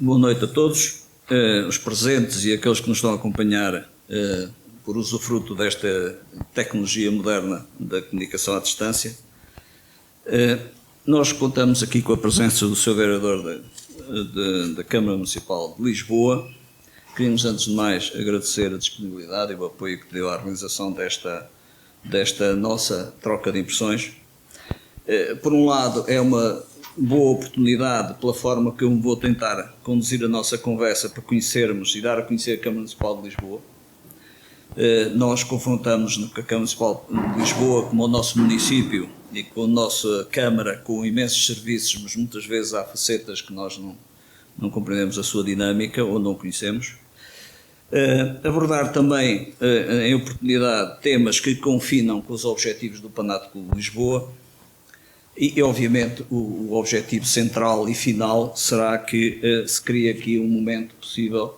Boa noite a todos, os presentes e aqueles que nos estão a acompanhar por usufruto desta tecnologia moderna da comunicação à distância. Nós contamos aqui com a presença do Sr. Vereador da Câmara Municipal de Lisboa. Queríamos, antes de mais, agradecer a disponibilidade e o apoio que deu à organização desta nossa troca de impressões. Por um lado, é uma boa oportunidade, pela forma que eu vou tentar conduzir a nossa conversa, para conhecermos e dar a conhecer a Câmara Municipal de Lisboa. Nós confrontamos com a Câmara Municipal de Lisboa como o nosso município e com a nossa Câmara com imensos serviços, mas muitas vezes há facetas que nós não compreendemos a sua dinâmica ou não conhecemos. Abordar também, em oportunidade, temas que confinam com os objetivos do Panato Clube de Lisboa e obviamente, o objetivo central e final será que se crie aqui um momento possível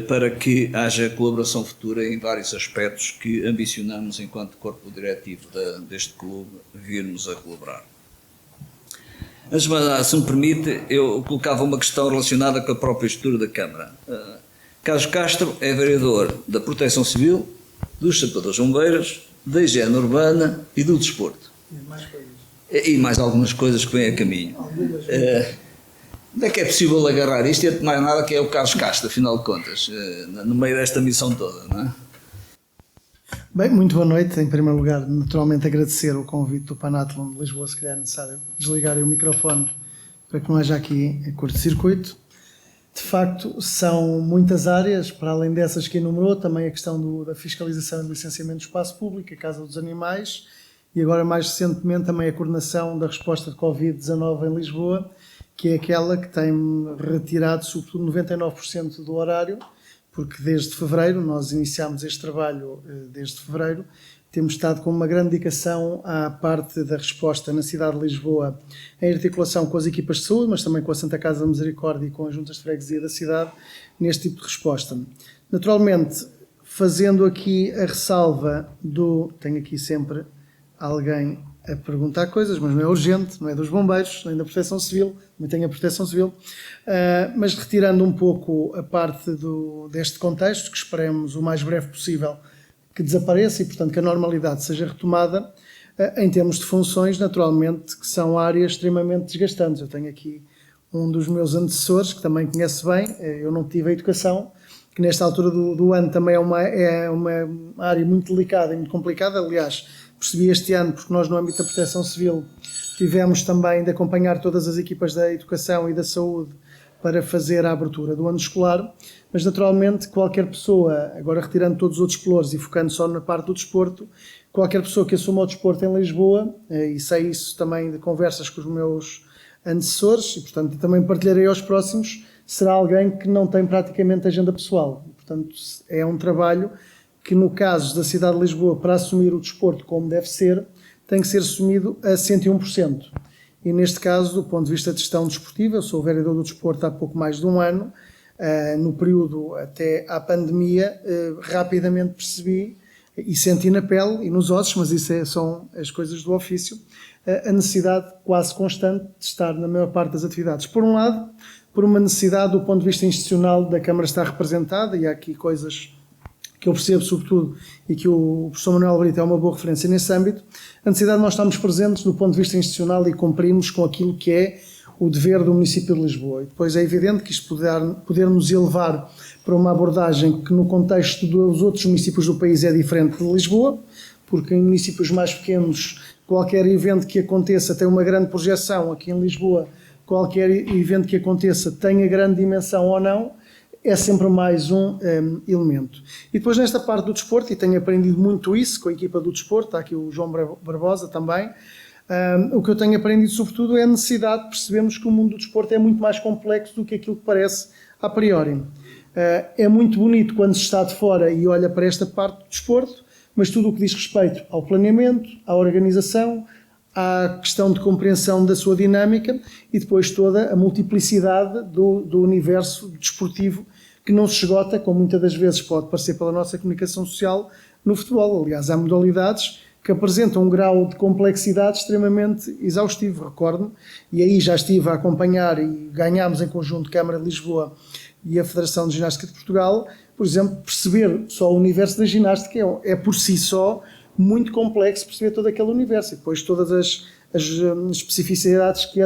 para que haja colaboração futura em vários aspectos que ambicionamos, enquanto corpo diretivo deste clube, virmos a colaborar. Mas, se me permite, eu colocava uma questão relacionada com a própria estrutura da Câmara. Carlos Castro é vereador da Proteção Civil, dos Sapadores Bombeiros, da higiene urbana e do desporto. E mais algumas coisas que vêm a caminho. Onde é que é possível agarrar isto? E mais nada, que é o Carlos Castro, afinal de contas, no meio desta missão toda, não é? Bem, muito boa noite. Em primeiro lugar, naturalmente agradecer o convite do Panatlon de Lisboa. Se calhar é necessário desligar o microfone para que não haja aqui curto-circuito. De facto, são muitas áreas, para além dessas que enumerou, também a questão da fiscalização e do licenciamento do espaço público, a Casa dos Animais, e agora mais recentemente também a coordenação da resposta de Covid-19 em Lisboa, que é aquela que tem retirado sobretudo 99% do horário, porque desde fevereiro, nós iniciámos este trabalho desde fevereiro, temos estado com uma grande dedicação à parte da resposta na cidade de Lisboa, em articulação com as equipas de saúde, mas também com a Santa Casa da Misericórdia e com as juntas de freguesia da cidade, neste tipo de resposta. Naturalmente, fazendo aqui a ressalva tenho aqui sempre alguém a perguntar coisas, mas não é urgente, não é dos bombeiros, nem da Proteção Civil, também tenho a Proteção Civil, mas retirando um pouco a parte deste contexto, que esperemos o mais breve possível que desapareça e, portanto, que a normalidade seja retomada, em termos de funções, naturalmente, que são áreas extremamente desgastantes. Eu tenho aqui um dos meus antecessores, que também conhece bem, eu não tive a educação, que nesta altura do ano também é uma área muito delicada e muito complicada. Aliás, percebi este ano, porque nós no âmbito da Proteção Civil tivemos também de acompanhar todas as equipas da educação e da saúde para fazer a abertura do ano escolar, mas naturalmente qualquer pessoa, agora retirando todos os outros pelouros e focando só na parte do desporto, qualquer pessoa que assuma o desporto em Lisboa, e sei isso também de conversas com os meus antecessores, e portanto também partilharei aos próximos, será alguém que não tem praticamente agenda pessoal. Portanto, é um trabalho que, no caso da cidade de Lisboa, para assumir o desporto como deve ser, tem que ser assumido a 101%. E neste caso, do ponto de vista de gestão desportiva, eu sou vereador do desporto há pouco mais de um ano, no período até à pandemia, rapidamente percebi e senti na pele e nos ossos, mas isso são as coisas do ofício, a necessidade quase constante de estar na maior parte das atividades. Por um lado, por uma necessidade do ponto de vista institucional da Câmara estar representada, e há aqui coisas que eu percebo sobretudo e que o professor Manuel Brito é uma boa referência nesse âmbito, a necessidade de nós estarmos presentes do ponto de vista institucional e cumprirmos com aquilo que é o dever do município de Lisboa. E depois é evidente que isto poder nos elevar para uma abordagem que no contexto dos outros municípios do país é diferente de Lisboa, porque em municípios mais pequenos qualquer evento que aconteça tem uma grande projeção. Aqui em Lisboa qualquer evento que aconteça tenha grande dimensão ou não, é sempre mais um elemento. E depois nesta parte do desporto, e tenho aprendido muito isso com a equipa do desporto, está aqui o João Barbosa também, o que eu tenho aprendido sobretudo é a necessidade de percebermos que o mundo do desporto é muito mais complexo do que aquilo que parece a priori. É muito bonito quando se está de fora e olha para esta parte do desporto, mas tudo o que diz respeito ao planeamento, à organização, à questão de compreensão da sua dinâmica e depois toda a multiplicidade do universo desportivo que não se esgota, como muitas das vezes pode parecer pela nossa comunicação social, no futebol. Aliás, há modalidades que apresentam um grau de complexidade extremamente exaustivo, recordo-me, e aí já estive a acompanhar e ganhámos em conjunto a Câmara de Lisboa e a Federação de Ginástica de Portugal, por exemplo, perceber só o universo da ginástica é por si só muito complexo perceber todo aquele universo, e depois todas as especificidades que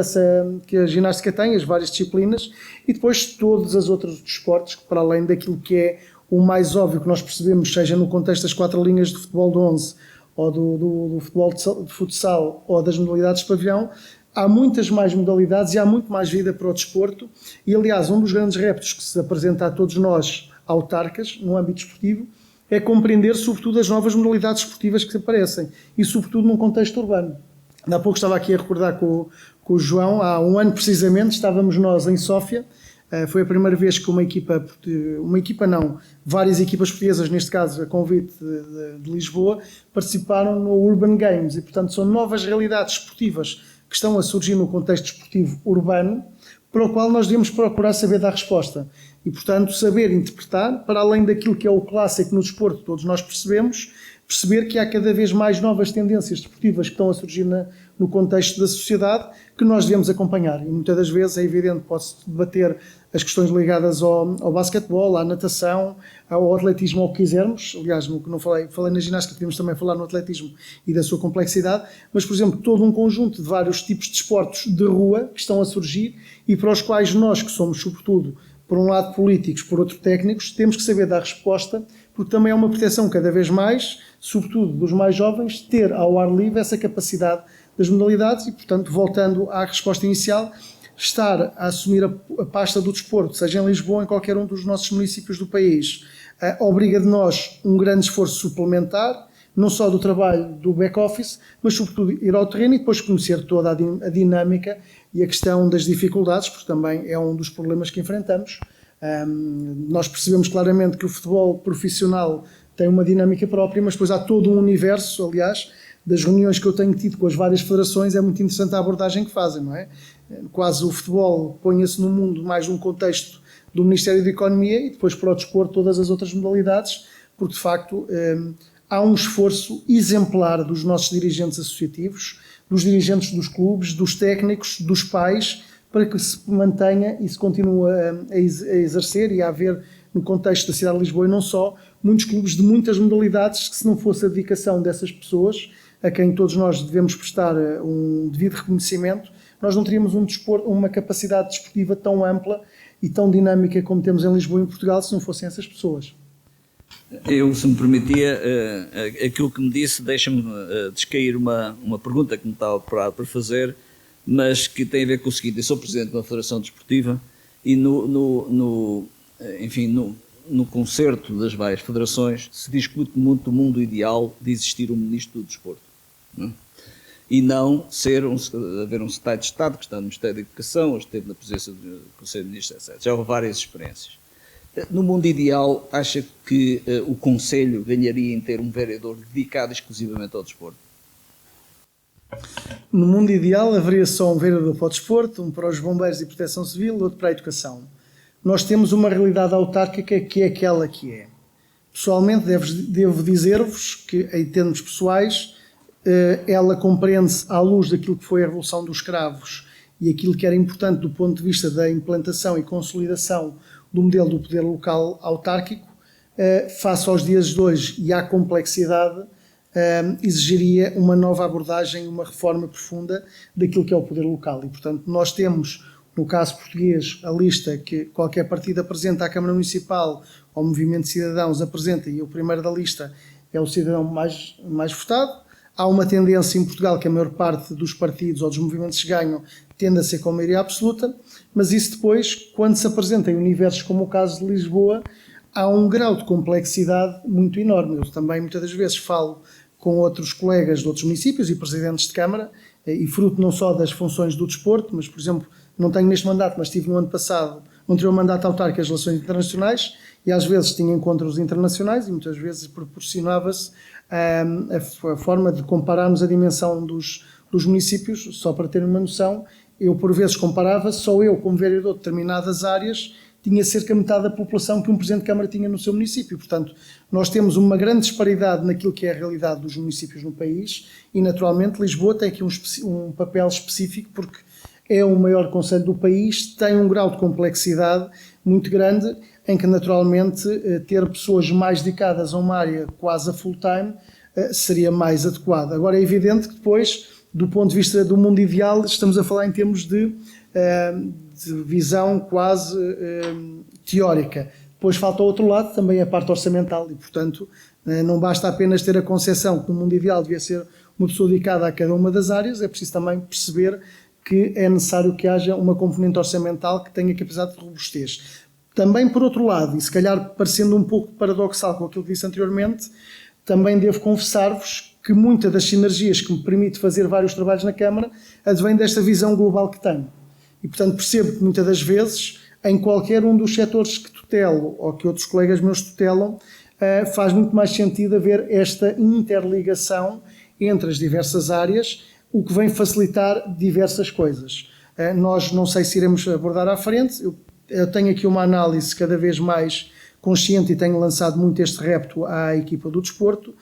a ginástica tem, as várias disciplinas, e depois todos os outros desportos, que para além daquilo que é o mais óbvio que nós percebemos, seja no contexto das 4 linhas do futebol de 11, ou do futebol de futsal, ou das modalidades de pavilhão, há muitas mais modalidades e há muito mais vida para o desporto, e aliás um dos grandes reptos que se apresenta a todos nós, autarcas, no âmbito esportivo, é compreender sobretudo as novas modalidades esportivas que aparecem, e sobretudo num contexto urbano. Há pouco estava aqui a recordar com o João, há um ano precisamente, estávamos nós em Sófia, foi a primeira vez que várias equipas portuguesas, neste caso a convite de Lisboa, participaram no Urban Games, e portanto são novas realidades esportivas que estão a surgir no contexto esportivo urbano, para o qual nós devemos procurar saber dar resposta. E, portanto, saber interpretar, para além daquilo que é o clássico no desporto, todos nós percebemos, perceber que há cada vez mais novas tendências desportivas que estão a surgir no contexto da sociedade, que nós devemos acompanhar. E muitas das vezes é evidente, pode-se debater as questões ligadas ao basquetebol, à natação, ao atletismo, ao que quisermos. Aliás, no que não falei na ginástica, podemos também falar no atletismo e da sua complexidade, mas, por exemplo, todo um conjunto de vários tipos de esportes de rua que estão a surgir e para os quais nós, que somos, sobretudo, por um lado políticos, por outro técnicos, temos que saber dar resposta, porque também é uma proteção cada vez mais, sobretudo dos mais jovens, ter ao ar livre essa capacidade das modalidades e, portanto, voltando à resposta inicial, estar a assumir a pasta do desporto, seja em Lisboa ou em qualquer um dos nossos municípios do país, obriga de nós um grande esforço suplementar, não só do trabalho do back-office, mas sobretudo ir ao terreno e depois conhecer toda a dinâmica e a questão das dificuldades, porque também é um dos problemas que enfrentamos. Nós percebemos claramente que o futebol profissional tem uma dinâmica própria, mas depois há todo um universo, aliás, das reuniões que eu tenho tido com as várias federações, é muito interessante a abordagem que fazem, não é? Quase o futebol põe-se no mundo mais num contexto do Ministério da Economia e depois para o desporto todas as outras modalidades, porque de facto há um esforço exemplar dos nossos dirigentes associativos, dos dirigentes dos clubes, dos técnicos, dos pais, para que se mantenha e se continue a exercer e a haver, no contexto da cidade de Lisboa e não só, muitos clubes de muitas modalidades que, se não fosse a dedicação dessas pessoas, a quem todos nós devemos prestar um devido reconhecimento, nós não teríamos uma capacidade desportiva tão ampla e tão dinâmica como temos em Lisboa e em Portugal se não fossem essas pessoas. Eu, se me permitia, aquilo que me disse, deixa-me descair uma pergunta que me estava preparado para fazer, mas que tem a ver com o seguinte: eu sou presidente de uma federação desportiva e no concerto das várias federações se discute muito o mundo ideal de existir um ministro do desporto, não é? E não haver um secretário de Estado que está no Ministério da Educação ou esteve na presença do Conselho de Ministros, etc. Já houve várias experiências. No mundo ideal, acha que o Conselho ganharia em ter um vereador dedicado exclusivamente ao desporto? No mundo ideal haveria só um vereador para o desporto, um para os bombeiros e proteção civil, outro para a educação. Nós temos uma realidade autárquica que é aquela que é. Pessoalmente, devo dizer-vos que, em termos pessoais, ela compreende-se à luz daquilo que foi a Revolução dos Cravos e aquilo que era importante do ponto de vista da implantação e consolidação do modelo do poder local autárquico, face aos dias de hoje e à complexidade, exigiria uma nova abordagem, uma reforma profunda daquilo que é o poder local. E, portanto, nós temos, no caso português, a lista que qualquer partido apresenta à Câmara Municipal, ou o Movimento de Cidadãos apresenta, e o primeiro da lista é o cidadão mais votado. Há uma tendência em Portugal que a maior parte dos partidos ou dos movimentos que ganham tende a ser com maioria absoluta, mas isso depois, quando se apresenta em universos como o caso de Lisboa, há um grau de complexidade muito enorme. Eu também muitas das vezes falo com outros colegas de outros municípios e presidentes de Câmara, e fruto não só das funções do desporto, mas, por exemplo, não tenho neste mandato, mas tive no ano passado, no anterior mandato autárquico, as relações internacionais, e às vezes tinha encontros internacionais e muitas vezes proporcionava-se a forma de compararmos a dimensão dos municípios. Só para terem uma noção, eu por vezes comparava, só eu como vereador de determinadas áreas tinha cerca de metade da população que um Presidente de Câmara tinha no seu município. Portanto, nós temos uma grande disparidade naquilo que é a realidade dos municípios no país e, naturalmente, Lisboa tem aqui um papel específico porque é o maior concelho do país, tem um grau de complexidade muito grande, em que, naturalmente, ter pessoas mais dedicadas a uma área quase a full-time seria mais adequado. Agora, é evidente que depois, do ponto de vista do mundo ideal, estamos a falar em termos de visão quase teórica. Depois falta o outro lado, também a parte orçamental, e, portanto, não basta apenas ter a concepção que no mundo ideal devia ser uma pessoa dedicada a cada uma das áreas, é preciso também perceber que é necessário que haja uma componente orçamental que tenha capacidade de robustez. Também, por outro lado, e se calhar parecendo um pouco paradoxal com aquilo que disse anteriormente, também devo confessar-vos que muitas das sinergias que me permite fazer vários trabalhos na Câmara advém desta visão global que tenho. E, portanto, percebo que muitas das vezes, em qualquer um dos setores que tutelo ou que outros colegas meus tutelam, faz muito mais sentido haver esta interligação entre as diversas áreas, o que vem facilitar diversas coisas. Nós não sei se iremos abordar à frente, eu tenho aqui uma análise cada vez mais consciente e tenho lançado muito este repto à equipa do desporto.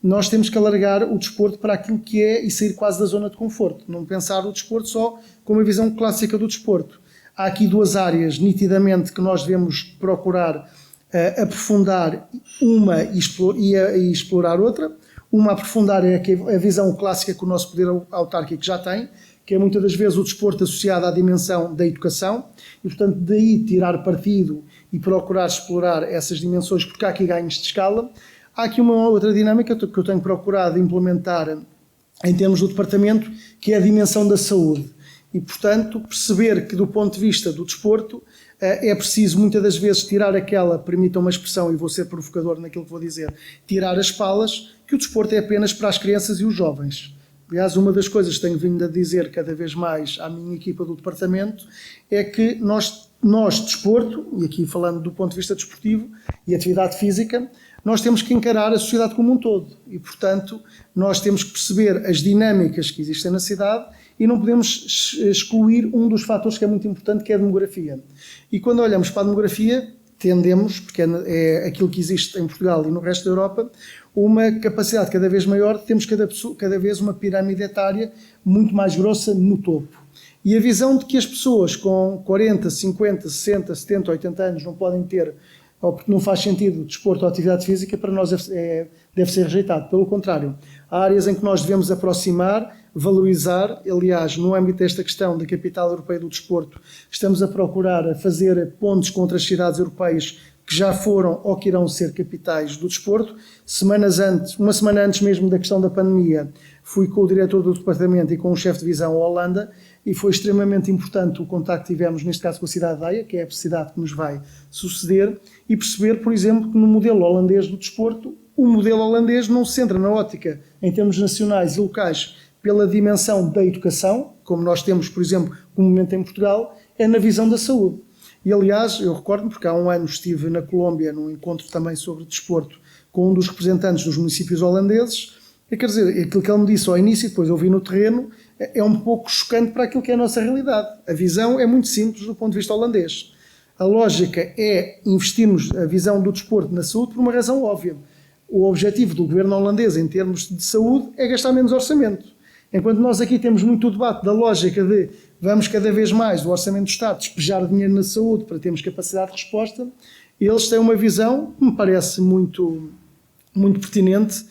Nós temos que alargar o desporto para aquilo que é e sair quase da zona de conforto. Não pensar o desporto só com uma visão clássica do desporto. Há aqui duas áreas, nitidamente, que nós devemos procurar aprofundar uma e explorar outra. Uma a aprofundar é a visão clássica que o nosso poder autárquico já tem, que é muitas das vezes o desporto associado à dimensão da educação, e portanto daí tirar partido e procurar explorar essas dimensões, porque há aqui ganhos de escala. Há aqui uma outra dinâmica que eu tenho procurado implementar em termos do departamento, que é a dimensão da saúde. E, portanto, perceber que do ponto de vista do desporto é preciso muitas das vezes tirar aquela, permita uma expressão, e vou ser provocador naquilo que vou dizer, tirar as palas, que o desporto é apenas para as crianças e os jovens. Aliás, uma das coisas que tenho vindo a dizer cada vez mais à minha equipa do departamento é que nós desporto, e aqui falando do ponto de vista desportivo e atividade física, nós temos que encarar a sociedade como um todo e, portanto, nós temos que perceber as dinâmicas que existem na cidade e não podemos excluir um dos fatores que é muito importante, que é a demografia. E quando olhamos para a demografia, tendemos, porque é aquilo que existe em Portugal e no resto da Europa, uma capacidade cada vez maior de termos cada vez uma pirâmide etária muito mais grossa no topo. E a visão de que as pessoas com 40, 50, 60, 70, 80 anos não podem ter, ou porque não faz sentido desporto ou atividade física, para nós deve ser rejeitado. Pelo contrário, há áreas em que nós devemos aproximar, valorizar. Aliás, no âmbito desta questão da capital europeia do desporto, estamos a procurar fazer pontes com outras cidades europeias que já foram ou que irão ser capitais do desporto. Uma semana antes mesmo da questão da pandemia, fui com o diretor do departamento e com o chefe de divisão à Holanda, e foi extremamente importante o contacto que tivemos, neste caso com a cidade de Haia, que é a cidade que nos vai suceder, e perceber, por exemplo, que no modelo holandês do desporto, o modelo holandês não se centra na ótica, em termos nacionais e locais, pela dimensão da educação, como nós temos, por exemplo, comumente em Portugal, é na visão da saúde. E, aliás, eu recordo-me, porque há um ano estive na Colômbia, num encontro também sobre desporto, com um dos representantes dos municípios holandeses, e quer dizer, aquilo que ele me disse ao início, depois eu vi no terreno, é um pouco chocante para aquilo que é a nossa realidade. A visão é muito simples do ponto de vista holandês. A lógica é investirmos a visão do desporto na saúde por uma razão óbvia. O objetivo do governo holandês em termos de saúde é gastar menos orçamento. Enquanto nós aqui temos muito o debate da lógica de vamos cada vez mais do orçamento do Estado despejar dinheiro na saúde para termos capacidade de resposta, eles têm uma visão que me parece muito pertinente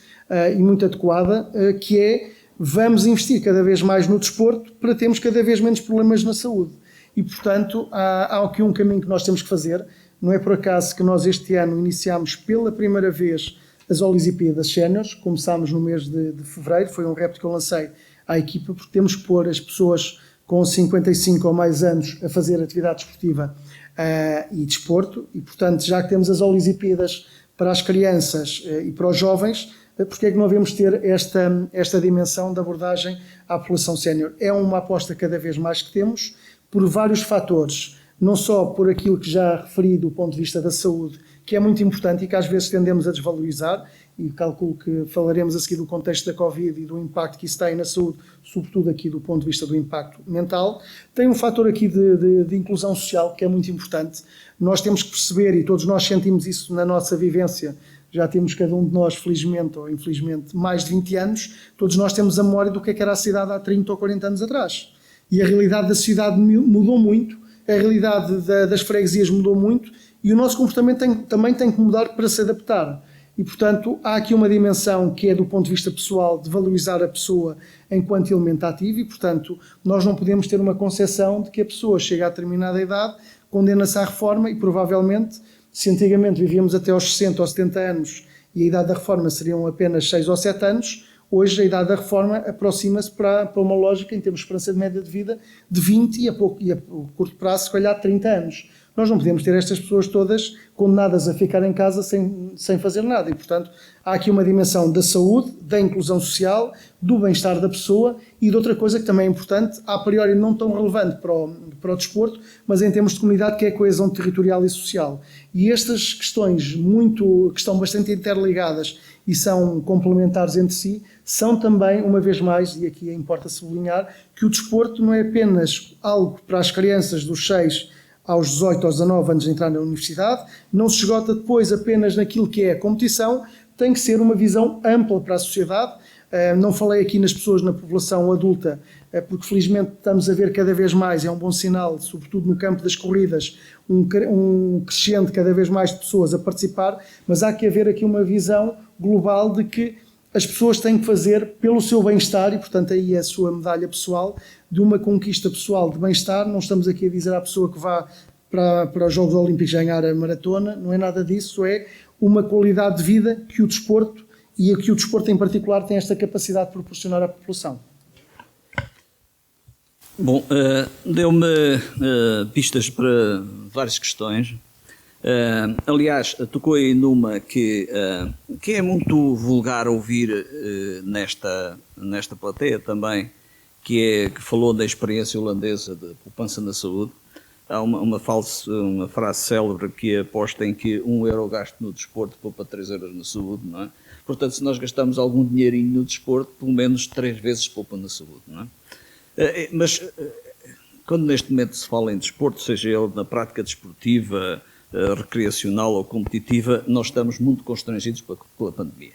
e muito adequada, que é vamos investir cada vez mais no desporto para termos cada vez menos problemas na saúde. E, portanto, há aqui um caminho que nós temos que fazer. Não é por acaso que nós este ano iniciámos pela primeira vez as Olimpíadas Séniores, começámos no mês de fevereiro, foi um repto que eu lancei à equipa, porque temos que pôr as pessoas com 55 ou mais anos a fazer atividade desportiva e desporto, e portanto, já que temos as Olimpíadas para as crianças e para os jovens, porque é que não devemos ter esta dimensão de abordagem à população sénior? É uma aposta cada vez mais que temos, por vários fatores, não só por aquilo que já referi do ponto de vista da saúde, que é muito importante e que às vezes tendemos a desvalorizar, e calculo que falaremos a seguir do contexto da Covid e do impacto que isso tem na saúde, sobretudo aqui do ponto de vista do impacto mental, tem um fator aqui de inclusão social que é muito importante. Nós temos que perceber, e todos nós sentimos isso na nossa vivência, já temos cada um de nós, felizmente ou infelizmente, mais de 20 anos, todos nós temos a memória do que era a cidade há 30 ou 40 anos atrás. E a realidade da cidade mudou muito, a realidade das freguesias mudou muito, e o nosso comportamento também tem que mudar para se adaptar. E, portanto, há aqui uma dimensão que é do ponto de vista pessoal de valorizar a pessoa enquanto elemento ativo e, portanto, nós não podemos ter uma concepção de que a pessoa chega a determinada idade, condena-se à reforma e, provavelmente, se antigamente vivíamos até aos 60 ou 70 anos e a idade da reforma seriam apenas 6 ou 7 anos, hoje a idade da reforma aproxima-se para uma lógica, em termos de esperança de média de vida, de 20 e a curto prazo, se calhar, 30 anos. Nós não podemos ter estas pessoas todas condenadas a ficar em casa sem fazer nada. E, portanto, há aqui uma dimensão da saúde, da inclusão social, do bem-estar da pessoa e de outra coisa que também é importante, a priori não tão relevante para o desporto, mas em termos de comunidade, que é a coesão territorial e social. E estas questões que estão bastante interligadas e são complementares entre si, são também, uma vez mais, e aqui importa sublinhar, que o desporto não é apenas algo para as crianças dos 6 aos 18, aos 19 anos de entrar na universidade, não se esgota depois apenas naquilo que é a competição, tem que ser uma visão ampla para a sociedade. Não falei aqui nas pessoas na população adulta, porque felizmente estamos a ver cada vez mais, é um bom sinal, sobretudo no campo das corridas, um crescente cada vez mais de pessoas a participar, mas há que haver aqui uma visão global de que as pessoas têm que fazer pelo seu bem-estar e, portanto, aí é a sua medalha pessoal de uma conquista pessoal de bem-estar. Não estamos aqui a dizer à pessoa que vá para os Jogos Olímpicos ganhar a maratona, não é nada disso, é uma qualidade de vida que o desporto, e que o desporto em particular, tem esta capacidade de proporcionar à população. Bom, deu-me pistas para várias questões. Aliás, tocou aí numa que é muito vulgar ouvir nesta plateia também, que falou da experiência holandesa de poupança na saúde. Há uma frase célebre que aposta em que 1 euro gasto no desporto poupa 3 euros na saúde, não é? Portanto, se nós gastamos algum dinheirinho no desporto, pelo menos 3 vezes poupa na saúde, não é? Mas quando neste momento se fala em desporto, seja ele na prática desportiva, recreacional ou competitiva, nós estamos muito constrangidos pela pandemia.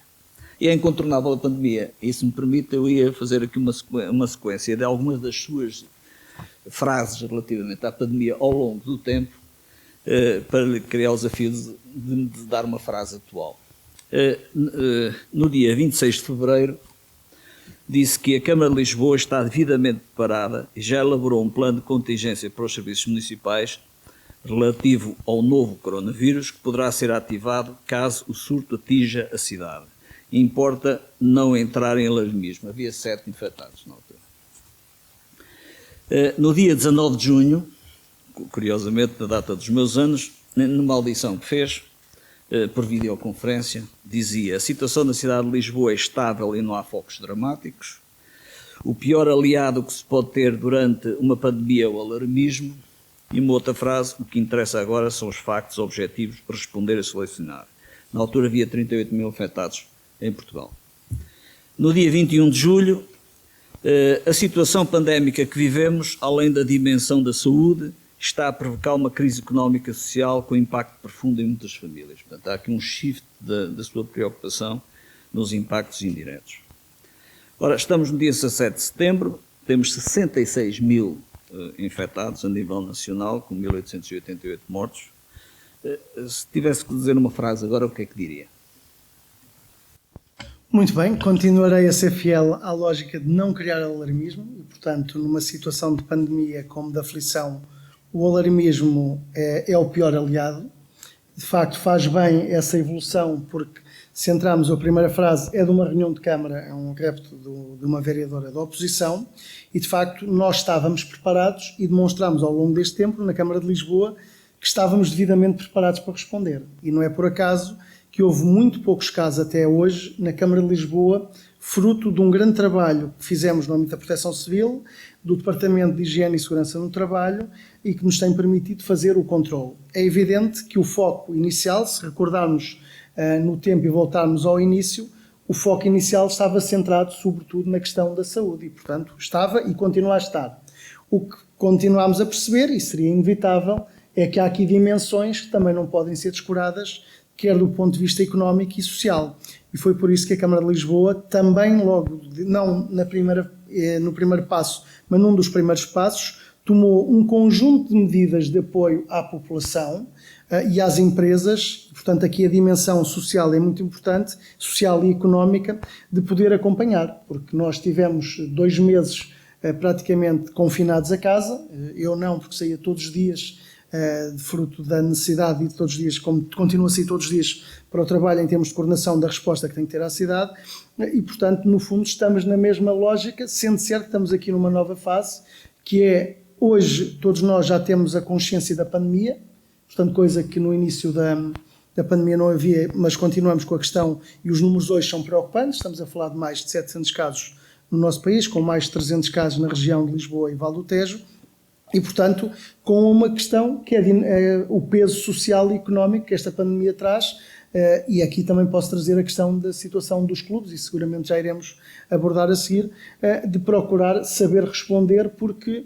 E é incontornável a pandemia. E se me permite, eu ia fazer aqui uma sequência de algumas das suas frases relativamente à pandemia ao longo do tempo, para lhe criar o desafio de dar uma frase atual. No dia 26 de fevereiro, disse que a Câmara de Lisboa está devidamente preparada e já elaborou um plano de contingência para os serviços municipais relativo ao novo coronavírus, que poderá ser ativado caso o surto atinja a cidade. Importa não entrar em alarmismo. Havia 7 infectados na altura. No dia 19 de junho, curiosamente na data dos meus anos, numa audição que fez, por videoconferência, dizia: a situação na cidade de Lisboa é estável e não há focos dramáticos. O pior aliado que se pode ter durante uma pandemia é o alarmismo. E uma outra frase: o que interessa agora são os factos objetivos para responder a selecionar. Na altura havia 38 mil afetados em Portugal. No dia 21 de julho, a situação pandémica que vivemos, além da dimensão da saúde, está a provocar uma crise económica e social com impacto profundo em muitas famílias. Portanto, há aqui um shift da sua preocupação nos impactos indiretos. Ora, estamos no dia 17 de setembro, temos 66 mil infectados a nível nacional, com 1.888 mortos. Se tivesse que dizer uma frase agora, o que é que diria? Muito bem, continuarei a ser fiel à lógica de não criar alarmismo e, portanto, numa situação de pandemia como de aflição, o alarmismo é o pior aliado. De facto, faz bem essa evolução, porque se entrarmos, a primeira frase é de uma reunião de Câmara, é um repto de uma vereadora da oposição, e de facto nós estávamos preparados e demonstramos ao longo deste tempo, na Câmara de Lisboa, que estávamos devidamente preparados para responder. E não é por acaso que houve muito poucos casos até hoje na Câmara de Lisboa, fruto de um grande trabalho que fizemos no âmbito da Proteção Civil, do Departamento de Higiene e Segurança no Trabalho, e que nos tem permitido fazer o controle. É evidente que o foco inicial, se recordarmos no tempo e voltarmos ao início, o foco inicial estava centrado sobretudo na questão da saúde e, portanto, estava e continua a estar. O que continuamos a perceber, e seria inevitável, é que há aqui dimensões que também não podem ser descuradas, quer do ponto de vista económico e social. E foi por isso que a Câmara de Lisboa também logo, não no primeiro passo, mas num dos primeiros passos, tomou um conjunto de medidas de apoio à população e às empresas. Portanto, aqui a dimensão social é muito importante, social e económica, de poder acompanhar, porque nós tivemos 2 meses praticamente confinados a casa. Eu não, porque saía todos os dias, fruto da necessidade, e todos os dias, como continuo a sair todos os dias para o trabalho em termos de coordenação da resposta que tem que ter à cidade, e portanto, no fundo, estamos na mesma lógica, sendo certo que estamos aqui numa nova fase, que é, hoje, todos nós já temos a consciência da pandemia, portanto, coisa que no início da pandemia não havia, mas continuamos com a questão, e os números hoje são preocupantes, estamos a falar de mais de 700 casos no nosso país, com mais de 300 casos na região de Lisboa e Val do Tejo, e, portanto, com uma questão que é o peso social e económico que esta pandemia traz, e aqui também posso trazer a questão da situação dos clubes, e seguramente já iremos abordar a seguir, de procurar saber responder, porque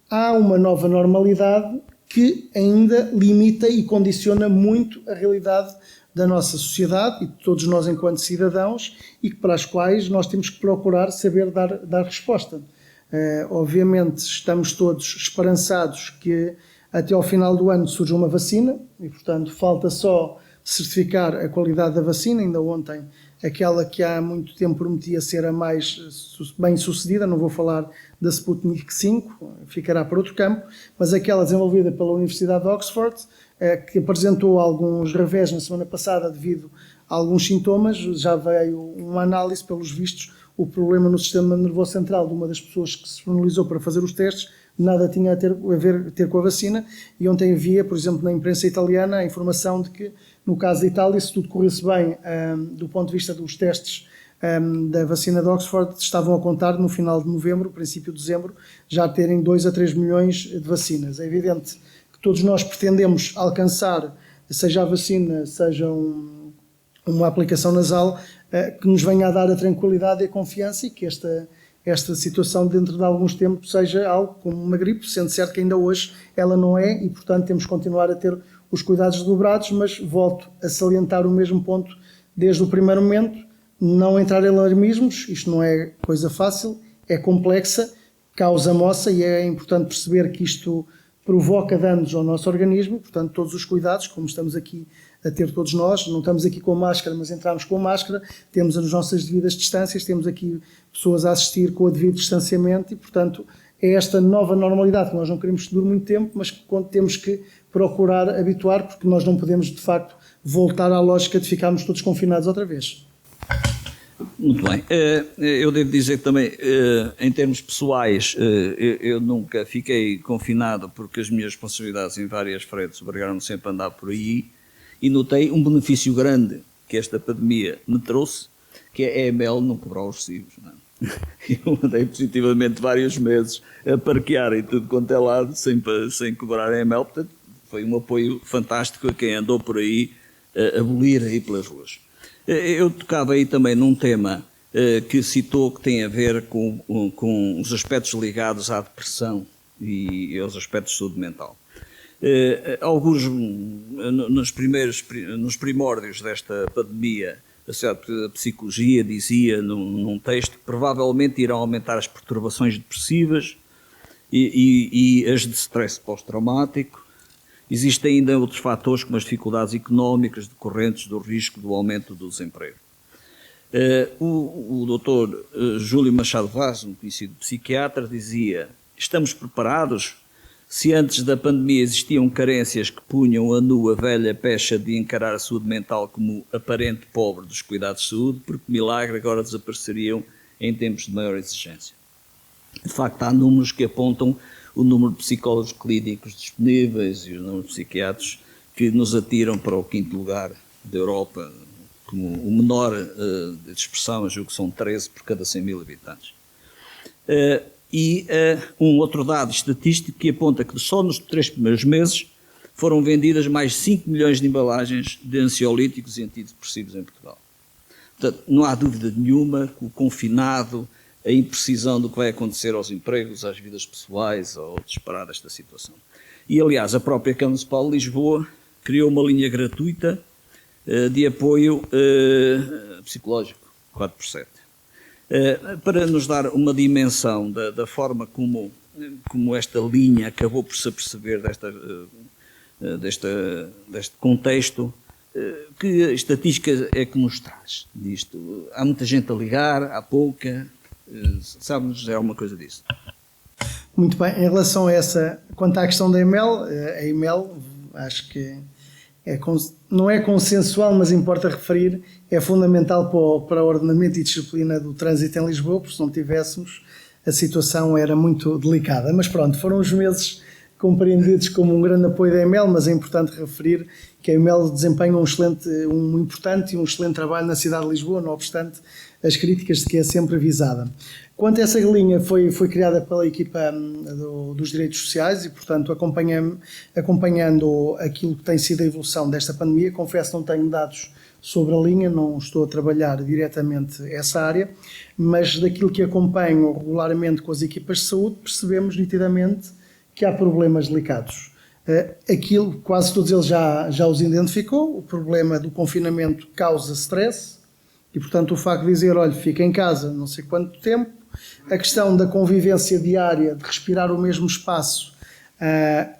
há uma nova normalidade que ainda limita e condiciona muito a realidade da nossa sociedade e de todos nós enquanto cidadãos, e para as quais nós temos que procurar saber dar resposta. Obviamente estamos todos esperançados que até ao final do ano surja uma vacina e, portanto, falta só certificar a qualidade da vacina. Ainda ontem, aquela que há muito tempo prometia ser a mais bem sucedida, não vou falar da Sputnik V, ficará para outro campo, mas aquela desenvolvida pela Universidade de Oxford, que apresentou alguns revés na semana passada devido a alguns sintomas. Já veio uma análise, pelos vistos, o problema no sistema nervoso central de uma das pessoas que se disponibilizou para fazer os testes nada tinha a ter com a vacina, e ontem havia, por exemplo, na imprensa italiana, a informação de que, no caso da Itália, se tudo corresse bem do ponto de vista dos testes da vacina de Oxford, estavam a contar no final de novembro, princípio de dezembro, já terem 2 a 3 milhões de vacinas. É evidente que todos nós pretendemos alcançar, seja a vacina, seja uma aplicação nasal, que nos venha a dar a tranquilidade e a confiança, e que esta situação dentro de alguns tempos seja algo como uma gripe, sendo certo que ainda hoje ela não é, e portanto temos que continuar a ter os cuidados dobrados, mas volto a salientar o mesmo ponto desde o primeiro momento, não entrar em alarmismos. Isto não é coisa fácil, é complexa, causa moça, e é importante perceber que isto provoca danos ao nosso organismo, portanto todos os cuidados, como estamos aqui a ter todos nós, não estamos aqui com máscara, mas entramos com máscara, temos as nossas devidas distâncias, temos aqui pessoas a assistir com o devido distanciamento, e portanto é esta nova normalidade que nós não queremos que dure muito tempo, mas que temos que procurar habituar, porque nós não podemos de facto voltar à lógica de ficarmos todos confinados outra vez. Muito bem. Eu devo dizer que também, em termos pessoais, eu nunca fiquei confinado, porque as minhas responsabilidades em várias frentes obrigaram-me sempre a andar por aí, e notei um benefício grande que esta pandemia me trouxe, que é a EML não cobrar os recibos. Não é? Eu andei positivamente vários meses a parquear em tudo quanto é lado, sem cobrar a EML, portanto foi um apoio fantástico a quem andou por aí a abolir aí pelas ruas. Eu tocava aí também num tema que citou, que tem a ver com os aspectos ligados à depressão e aos aspectos de saúde mental. Alguns, nos primórdios desta pandemia, a psicologia dizia num texto que provavelmente irão aumentar as perturbações depressivas e as de stress pós-traumático. Existem ainda outros fatores, como as dificuldades económicas decorrentes do risco do aumento do desemprego. O doutor Júlio Machado Vaz, um conhecido psiquiatra, dizia: estamos preparados? Se antes da pandemia existiam carências que punham a nu a velha pecha de encarar a saúde mental como aparente pobre dos cuidados de saúde, porque milagre agora desapareceriam em tempos de maior exigência. De facto, há números que apontam o número de psicólogos clínicos disponíveis e o número de psiquiatras que nos atiram para o 5º lugar da Europa, como o menor de expressão, eu julgo que são 13 por cada 100 mil habitantes. Um outro dado estatístico que aponta que só nos 3 primeiros meses foram vendidas mais 5 milhões de embalagens de ansiolíticos e antidepressivos em Portugal. Portanto, não há dúvida nenhuma que o confinado, a imprecisão do que vai acontecer aos empregos, às vidas pessoais, ao disparar esta situação. E, aliás, a própria Câmara Municipal de Lisboa criou uma linha gratuita de apoio psicológico, 4%. Para nos dar uma dimensão da forma como esta linha acabou por se aperceber deste contexto, que estatística é que nos traz disto? Há muita gente a ligar, há pouca, sabe-nos alguma coisa disso? Muito bem, em relação a essa, quanto à questão da EML, a EML, acho que não é consensual, mas importa referir, é fundamental para o ordenamento e disciplina do trânsito em Lisboa, porque se não tivéssemos, a situação era muito delicada. Mas pronto, foram os meses compreendidos como um grande apoio da EML, mas é importante referir que a EML desempenha um importante e um excelente trabalho na cidade de Lisboa, não obstante as críticas de que é sempre avisada. Quanto a essa linha, foi criada pela equipa dos direitos sociais e, portanto, acompanhando aquilo que tem sido a evolução desta pandemia. Confesso que não tenho dados sobre a linha, não estou a trabalhar diretamente essa área, mas daquilo que acompanho regularmente com as equipas de saúde, percebemos nitidamente que há problemas delicados. Aquilo, quase todos eles já os identificou, o problema do confinamento causa stress e, portanto, o facto de dizer, olha, fica em casa não sei quanto tempo, a questão da convivência diária, de respirar o mesmo espaço,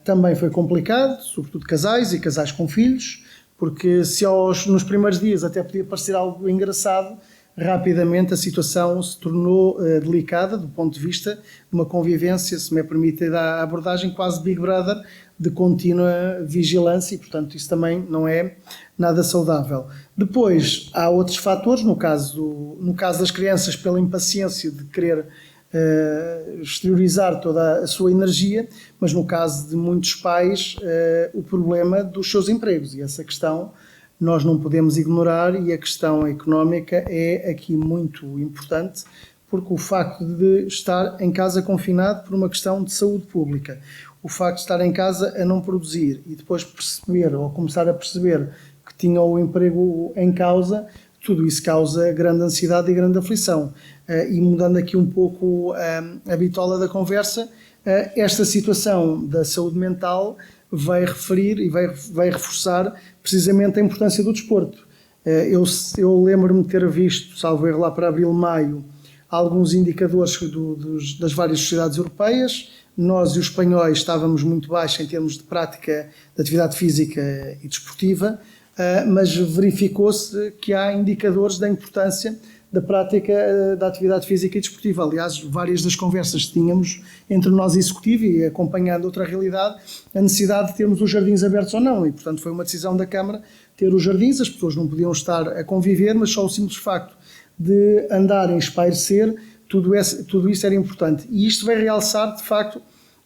também foi complicado, sobretudo casais e casais com filhos, porque se nos primeiros dias até podia parecer algo engraçado, rapidamente a situação se tornou delicada do ponto de vista de uma convivência, se me é permitida a abordagem, quase Big Brother, de contínua vigilância e, portanto, isso também não é nada saudável. Depois, há outros fatores, no caso das crianças, pela impaciência de querer exteriorizar toda a sua energia, mas no caso de muitos pais, o problema dos seus empregos, e essa questão nós não podemos ignorar, e a questão económica é aqui muito importante, porque o facto de estar em casa confinado por uma questão de saúde pública, o facto de estar em casa a não produzir e depois perceber ou começar a perceber que tinha o emprego em causa, tudo isso causa grande ansiedade e grande aflição. E mudando aqui um pouco a bitola da conversa, esta situação da saúde mental vai referir e vai reforçar precisamente a importância do desporto. Eu lembro-me de ter visto, salvo erro lá para abril-maio, alguns indicadores das várias sociedades europeias. Nós e os espanhóis estávamos muito baixos em termos de prática de atividade física e desportiva, mas verificou-se que há indicadores da importância da prática da atividade física e desportiva. Aliás, várias das conversas que tínhamos entre nós e executivo e acompanhando outra realidade, a necessidade de termos os jardins abertos ou não, e portanto foi uma decisão da Câmara ter os jardins. As pessoas não podiam estar a conviver, mas só o simples facto de andarem, espairecer, tudo isso era importante. E isto vai realçar, de facto,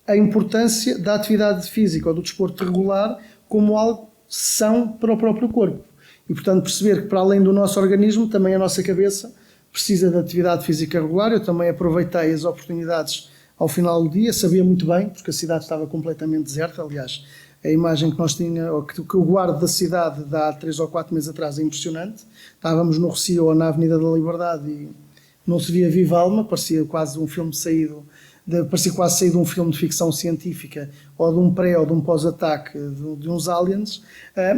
a importância da atividade física ou do desporto regular como algo são para o próprio corpo. E, portanto, perceber que para além do nosso organismo, também a nossa cabeça precisa de atividade física regular. Eu também aproveitei as oportunidades ao final do dia, sabia muito bem, porque a cidade estava completamente deserta. Aliás, a imagem que nós tínhamos, ou que eu guardo da cidade de há 3 ou 4 meses atrás é impressionante. Estávamos no Rossio ou na Avenida da Liberdade e não se via viva alma, parecia quase um filme saído de um filme de ficção científica ou de um pré ou de um pós-ataque de uns aliens,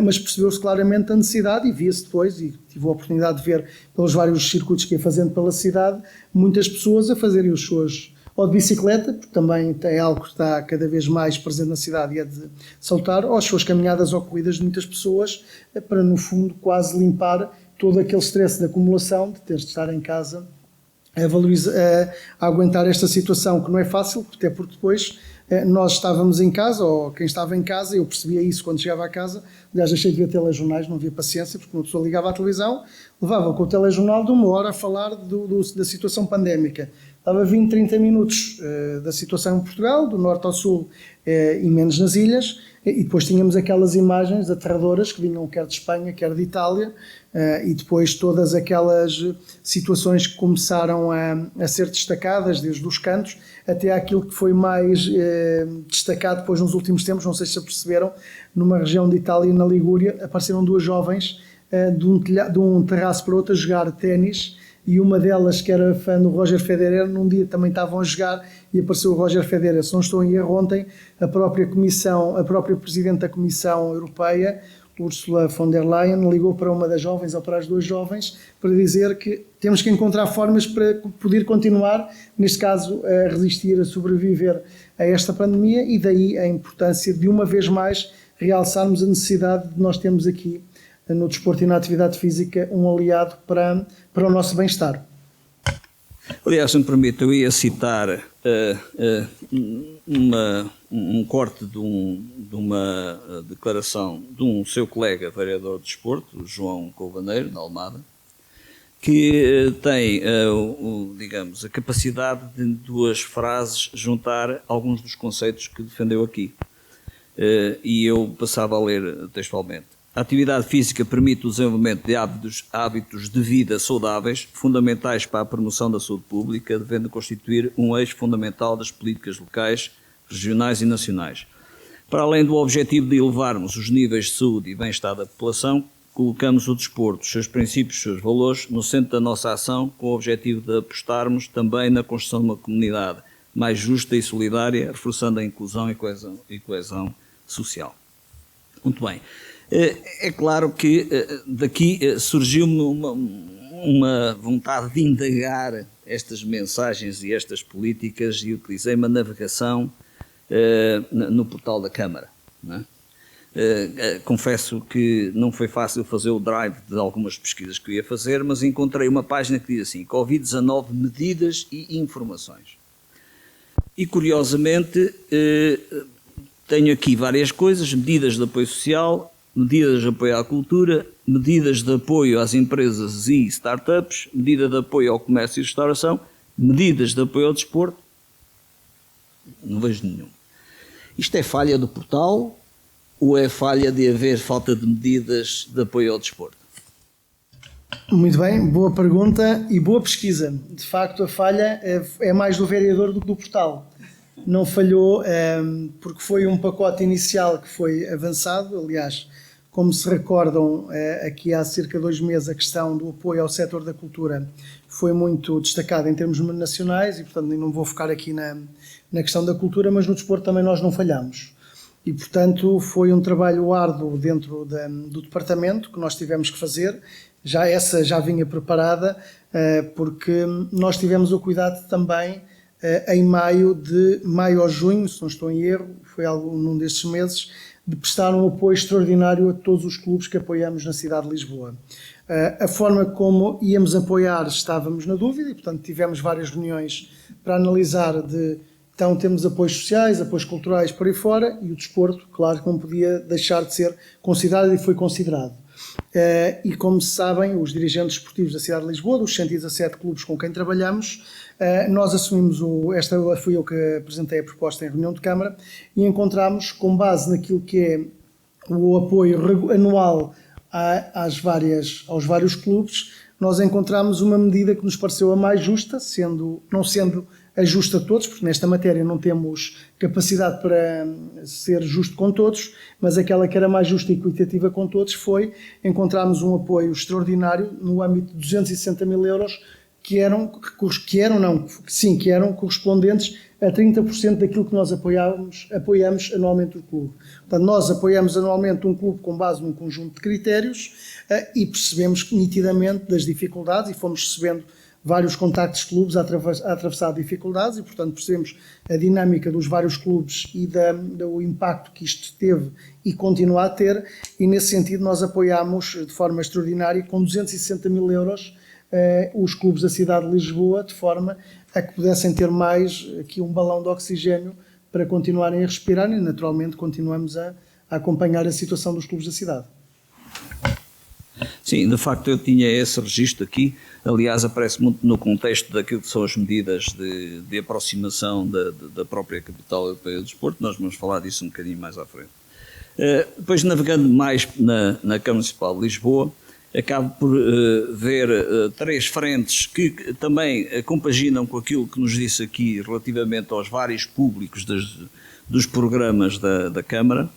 mas percebeu-se claramente a necessidade e via-se depois, e tive a oportunidade de ver pelos vários circuitos que ia fazendo pela cidade, muitas pessoas a fazerem os seus, ou de bicicleta, porque também é algo que está cada vez mais presente na cidade e é de saltar, ou as suas caminhadas ou corridas de muitas pessoas, para no fundo quase limpar todo aquele stress de acumulação de teres de estar em casa a aguentar esta situação, que não é fácil, até porque depois nós estávamos em casa, ou quem estava em casa, eu percebia isso quando chegava a casa. Aliás, deixei de ver telejornais, não havia paciência, porque uma pessoa ligava à televisão, levava com o telejornal de 1 hora a falar da situação pandémica. dava 20, 30 minutos da situação em Portugal, do norte ao sul e menos nas ilhas, e depois tínhamos aquelas imagens aterradoras que vinham quer de Espanha, quer de Itália, e depois todas aquelas situações que começaram a ser destacadas, desde os cantos até aquilo que foi mais destacado depois nos últimos tempos, não sei se perceberam, numa região de Itália, na Ligúria, apareceram duas jovens de um terraço para outro a jogar ténis, e uma delas, que era fã do Roger Federer, num dia também estavam a jogar e apareceu o Roger Federer. Se não estou em erro, ontem a própria Presidente da Comissão Europeia, Ursula von der Leyen, ligou para uma das jovens, ou para as duas jovens, para dizer que temos que encontrar formas para poder continuar, neste caso, a resistir, a sobreviver a esta pandemia, e daí a importância de, uma vez mais, realçarmos a necessidade de nós termos aqui, no desporto e na atividade física, um aliado para o nosso bem-estar. Aliás, se me permite, eu ia citar um corte de uma declaração de um seu colega vereador de desporto, João Couvaneiro, na Almada, que tem, digamos, a capacidade de, em duas frases, juntar alguns dos conceitos que defendeu aqui. E eu passava a ler textualmente. A atividade física permite o desenvolvimento de hábitos de vida saudáveis, fundamentais para a promoção da saúde pública, devendo constituir um eixo fundamental das políticas locais, regionais e nacionais. Para além do objetivo de elevarmos os níveis de saúde e bem-estar da população, colocamos o desporto, os seus princípios, os seus valores, no centro da nossa ação, com o objetivo de apostarmos também na construção de uma comunidade mais justa e solidária, reforçando a inclusão e coesão social. Muito bem. É claro que daqui surgiu-me uma vontade de indagar estas mensagens e estas políticas, e utilizei uma navegação no portal da Câmara, não é? Confesso que não foi fácil fazer o drive de algumas pesquisas que eu ia fazer, mas encontrei uma página que diz assim: Covid-19, medidas e informações. E curiosamente tenho aqui várias coisas: medidas de apoio social, medidas de apoio à cultura, medidas de apoio às empresas e startups, medida de apoio ao comércio e restauração, medidas de apoio ao desporto. Não vejo nenhum. Isto é falha do portal ou é falha de haver falta de medidas de apoio ao desporto? Muito bem, boa pergunta e boa pesquisa. De facto, a falha é mais do vereador do que do portal. Não falhou porque foi um pacote inicial que foi avançado. Aliás, como se recordam, aqui há cerca de 2 meses a questão do apoio ao setor da cultura foi muito destacada em termos nacionais, e portanto não vou focar aqui na questão da cultura, mas no desporto também nós não falhamos. E portanto foi um trabalho árduo dentro do departamento que nós tivemos que fazer. Essa já vinha preparada, porque nós tivemos o cuidado também, em maio ou junho, se não estou em erro, foi num destes meses, de prestar um apoio extraordinário a todos os clubes que apoiamos na cidade de Lisboa. A forma como íamos apoiar, estávamos na dúvida, e portanto tivemos várias reuniões para analisar então temos apoios sociais, apoios culturais por aí fora, e o desporto, claro que não podia deixar de ser considerado, e foi considerado. E como se sabem, os dirigentes esportivos da cidade de Lisboa, dos 117 clubes com quem trabalhamos, nós assumimos, fui eu que apresentei a proposta em reunião de Câmara, e encontramos, com base naquilo que é o apoio anual aos vários clubes, nós encontramos uma medida que nos pareceu a mais justa, não sendo a justa a todos, porque nesta matéria não temos capacidade para ser justo com todos, mas aquela que era mais justa e equitativa com todos foi encontrarmos um apoio extraordinário no âmbito de 260 mil euros, que eram correspondentes a 30% daquilo que nós apoiamos anualmente o clube. Portanto, nós apoiamos anualmente um clube com base num conjunto de critérios, e percebemos nitidamente das dificuldades, e fomos recebendo vários contactos de clubes a atravessar dificuldades, e portanto percebemos a dinâmica dos vários clubes e do impacto que isto teve e continua a ter, e nesse sentido nós apoiámos de forma extraordinária, com 260 mil euros, os clubes da cidade de Lisboa, de forma a que pudessem ter mais aqui um balão de oxigênio para continuarem a respirar, e naturalmente continuamos a acompanhar a situação dos clubes da cidade. Sim, de facto eu tinha esse registro aqui, aliás aparece muito no contexto daquilo que são as medidas de aproximação da própria capital europeia do desporto, nós vamos falar disso um bocadinho mais à frente. Depois, navegando mais na Câmara Municipal de Lisboa, acabo por ver três frentes que também compaginam com aquilo que nos disse aqui relativamente aos vários públicos dos programas da Câmara,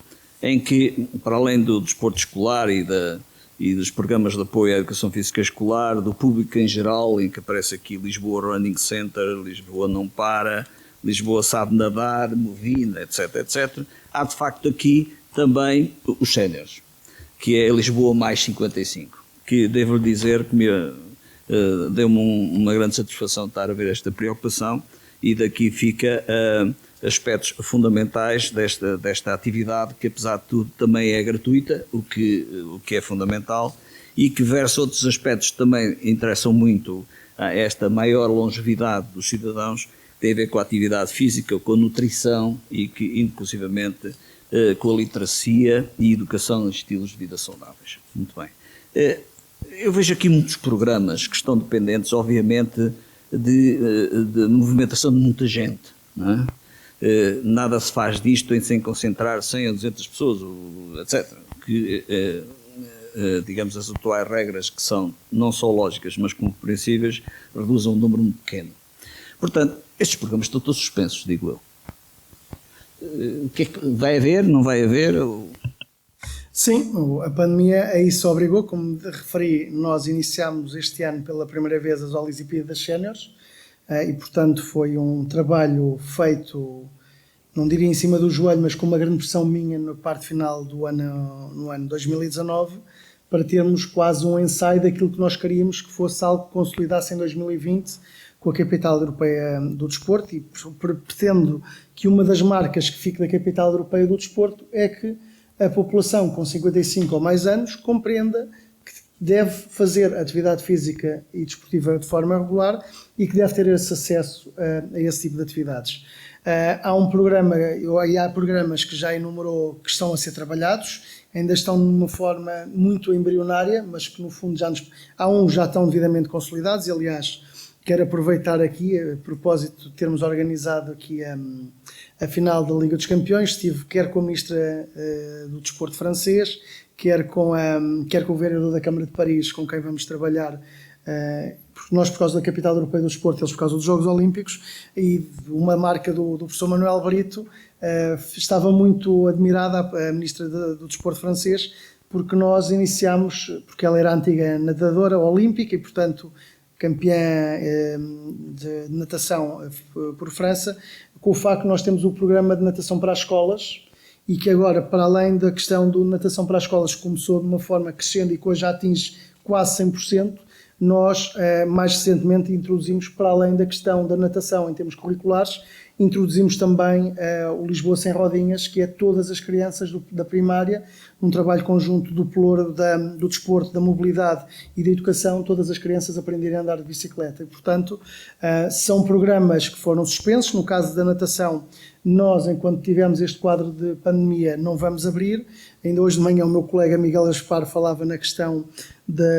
em que, para além do desporto escolar e dos programas de apoio à educação física escolar, do público em geral, em que aparece aqui Lisboa Running Center, Lisboa Não Para, Lisboa Sabe Nadar, Movina, etc, etc, há de facto aqui também os séniores, que é Lisboa mais 55, que devo dizer que deu-me uma grande satisfação estar a ver esta preocupação, e daqui fica aspectos fundamentais desta atividade, que apesar de tudo também é gratuita, o que é fundamental, e que versa outros aspectos que também interessam muito a esta maior longevidade dos cidadãos, tem a ver com a atividade física, com a nutrição e que inclusivamente com a literacia e educação de estilos de vida saudáveis. Muito bem. Eu vejo aqui muitos programas que estão dependentes, obviamente, de movimentação de muita gente, não é? Nada se faz disto sem concentrar 100 ou 200 pessoas, etc. Que, digamos, as atuais regras, que são não só lógicas, mas compreensíveis, reduzam um número muito pequeno. Portanto, estes programas estão todos suspensos, digo eu. O que é que vai haver, não vai haver? Sim, a pandemia a isso obrigou. Como referi, nós iniciámos este ano pela primeira vez as Olimpíadas Séniores, e portanto foi um trabalho feito, não diria em cima do joelho, mas com uma grande pressão minha na parte final do ano, no ano 2019, para termos quase um ensaio daquilo que nós queríamos que fosse algo que consolidasse em 2020 com a Capital Europeia do Desporto, e pretendo que uma das marcas que fique da Capital Europeia do Desporto é que a população com 55 ou mais anos compreenda que deve fazer atividade física e desportiva de forma regular e que deve ter esse acesso a esse tipo de atividades. Há um programa, e há programas que já enumerou que estão a ser trabalhados, ainda estão numa forma muito embrionária, mas que no fundo há uns já estão devidamente consolidados, e aliás quero aproveitar aqui, a propósito de termos organizado aqui a final da Liga dos Campeões, estive quer com a Ministra do Desporto francês, quer com o Vereador da Câmara de Paris, com quem vamos trabalhar, nós por causa da Capital Europeia do Desporto, eles por causa dos Jogos Olímpicos, e uma marca do professor Manuel Brito, estava muito admirada a Ministra do Desporto francês, porque nós iniciámos, porque ela era antiga nadadora olímpica e portanto campeã de natação por França, com o facto que nós temos o programa de natação para as escolas, e que agora, para além da questão do natação para as escolas, que começou de uma forma crescente e que hoje já atinge quase 100%, nós mais recentemente introduzimos, para além da questão da natação em termos curriculares, introduzimos também o Lisboa Sem Rodinhas, que é todas as crianças da primária, um trabalho conjunto do Pelouro, do desporto, da mobilidade e da educação, todas as crianças aprenderem a andar de bicicleta. E, portanto, são programas que foram suspensos. No caso da natação, nós, enquanto tivemos este quadro de pandemia, não vamos abrir. Ainda hoje de manhã o meu colega Miguel Aspar falava na questão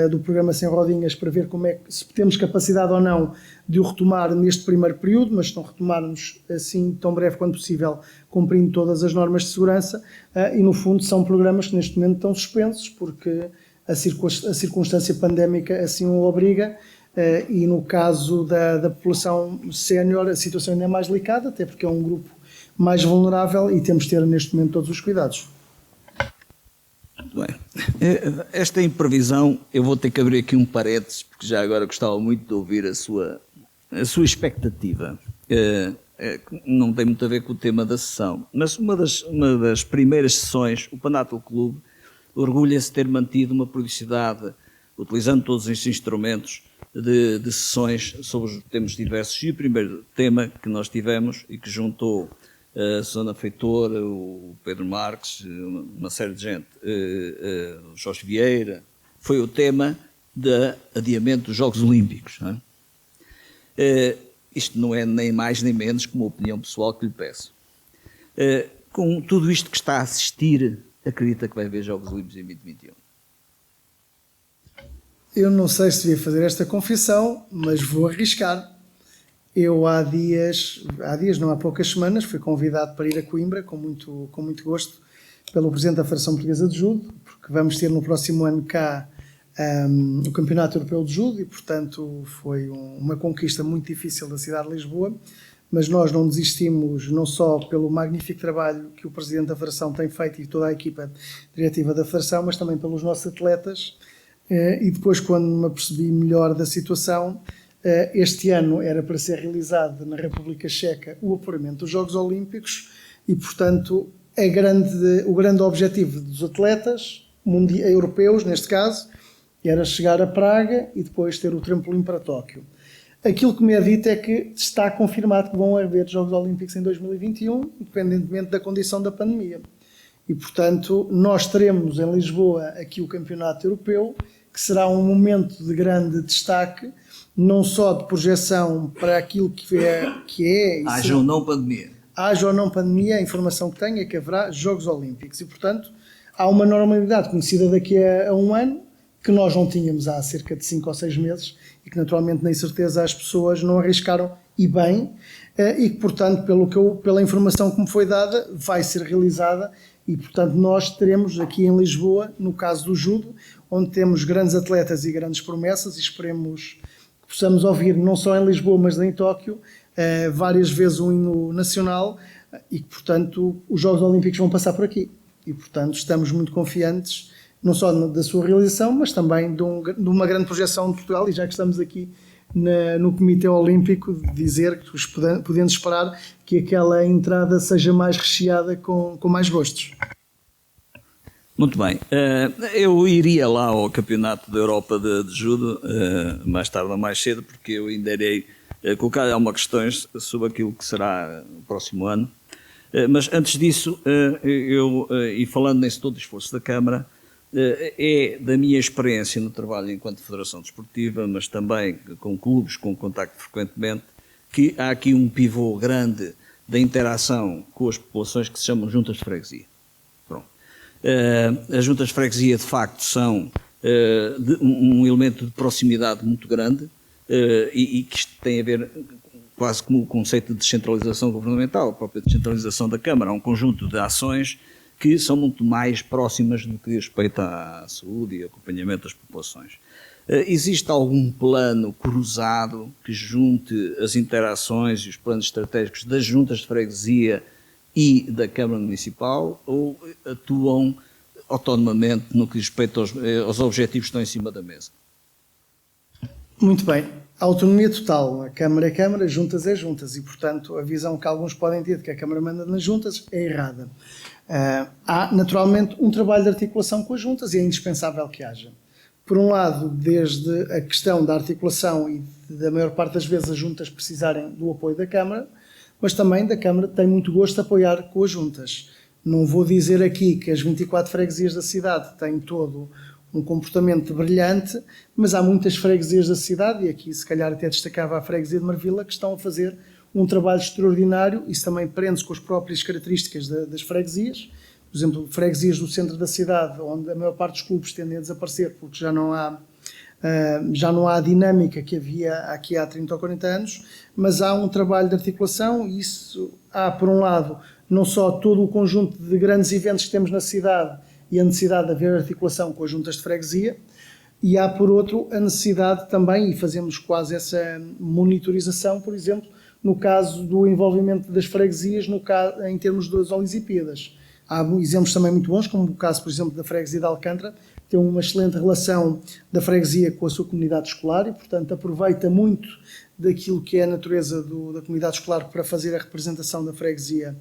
do programa Sem Rodinhas, para ver se temos capacidade ou não de o retomar neste primeiro período, mas se não retomarmos assim tão breve quanto possível, cumprindo todas as normas de segurança, e no fundo são programas que neste momento estão suspensos, porque a circunstância pandémica assim o obriga, e no caso da população sénior a situação ainda é mais delicada, até porque é um grupo mais vulnerável e temos de ter neste momento todos os cuidados. Muito bem. Esta imprevisão, eu vou ter que abrir aqui um parênteses, porque já agora gostava muito de ouvir a sua expectativa. Não tem muito a ver com o tema da sessão, mas uma das primeiras sessões, o Panátil Clube orgulha-se de ter mantido uma periodicidade, utilizando todos estes instrumentos de sessões sobre os temas diversos. E o primeiro tema que nós tivemos e que juntou a Susana Feitor, o Pedro Marques, uma série de gente, o Jorge Vieira, foi o tema de adiamento dos Jogos Olímpicos. Não é? Isto não é nem mais nem menos que uma opinião pessoal que lhe peço. Com tudo isto que está a assistir, acredita que vai haver Jogos Olímpicos em 2021? Eu não sei se devia fazer esta confissão, mas vou arriscar. Eu há poucas semanas, fui convidado para ir a Coimbra, com muito gosto, pelo Presidente da Federação Portuguesa de Judo, porque vamos ter no próximo ano cá o Campeonato Europeu de Judo e, portanto, foi uma conquista muito difícil da cidade de Lisboa, mas nós não desistimos, não só pelo magnífico trabalho que o Presidente da Federação tem feito e toda a equipa diretiva da Federação, mas também pelos nossos atletas. E depois, quando me apercebi melhor da situação, este ano era para ser realizado na República Checa o apuramento dos Jogos Olímpicos e, portanto, o grande objetivo dos atletas europeus, neste caso, era chegar a Praga e depois ter o trampolim para Tóquio. Aquilo que me é dito é que está confirmado que vão haver Jogos Olímpicos em 2021, independentemente da condição da pandemia. E, portanto, nós teremos em Lisboa aqui o Campeonato Europeu, que será um momento de grande destaque, não só de projeção para aquilo que é Haja ou não pandemia. Haja ou não pandemia, a informação que tenho é que haverá Jogos Olímpicos. E, portanto, há uma normalidade conhecida daqui a um ano, que nós não tínhamos há cerca de 5 ou 6 meses, e que naturalmente, na incerteza, as pessoas não arriscaram, e bem, e que, portanto, pela informação que me foi dada, vai ser realizada. E, portanto, nós teremos aqui em Lisboa, no caso do judo, onde temos grandes atletas e grandes promessas, e esperemos que possamos ouvir, não só em Lisboa, mas em Tóquio, várias vezes o hino nacional, e que, portanto, os Jogos Olímpicos vão passar por aqui. E, portanto, estamos muito confiantes, não só da sua realização, mas também de uma grande projeção de Portugal, e já que estamos aqui no Comitê Olímpico, de dizer que podemos esperar que aquela entrada seja mais recheada com mais gostos. Muito bem. Eu iria lá ao Campeonato da Europa de Judo, mais tarde ou mais cedo, porque eu ainda irei colocar algumas questões sobre aquilo que será o próximo ano. Mas antes disso, e falando nesse todo o esforço da Câmara, é da minha experiência no trabalho enquanto Federação Desportiva, mas também com clubes, com contacto frequentemente, que há aqui um pivô grande da interação com as populações que se chamam juntas de freguesia. Pronto. As juntas de freguesia, de facto, são um elemento de proximidade muito grande e que isto tem a ver quase como o conceito de descentralização governamental, a própria descentralização da Câmara, um conjunto de ações que são muito mais próximas no que diz respeito à saúde e acompanhamento das populações. Existe algum plano cruzado que junte as interações e os planos estratégicos das juntas de freguesia e da Câmara Municipal, ou atuam autonomamente no que diz respeito aos objetivos que estão em cima da mesa? Muito bem. A autonomia total. A Câmara é Câmara, juntas é juntas, e, portanto, a visão que alguns podem ter de que a Câmara manda nas juntas é errada. Há, naturalmente, um trabalho de articulação com as juntas e é indispensável que haja. Por um lado, desde a questão da articulação e da maior parte das vezes as juntas precisarem do apoio da Câmara, mas também da Câmara tem muito gosto de apoiar com as juntas. Não vou dizer aqui que as 24 freguesias da cidade têm todo um comportamento brilhante, mas há muitas freguesias da cidade, e aqui se calhar até destacava a freguesia de Marvila, que estão a fazer um trabalho extraordinário. Isso também prende-se com as próprias características das freguesias. Por exemplo, freguesias do centro da cidade, onde a maior parte dos clubes tendem a desaparecer, porque já não há a dinâmica que havia aqui há 30 ou 40 anos, mas há um trabalho de articulação, e isso há, por um lado, não só todo o conjunto de grandes eventos que temos na cidade e a necessidade de haver articulação com as juntas de freguesia, e há, por outro, a necessidade também, e fazemos quase essa monitorização, por exemplo, no caso do envolvimento das freguesias em termos das Olimpíadas. Há exemplos também muito bons, como o caso, por exemplo, da freguesia de Alcântara, que tem uma excelente relação da freguesia com a sua comunidade escolar e, portanto, aproveita muito daquilo que é a natureza da comunidade escolar para fazer a representação da freguesia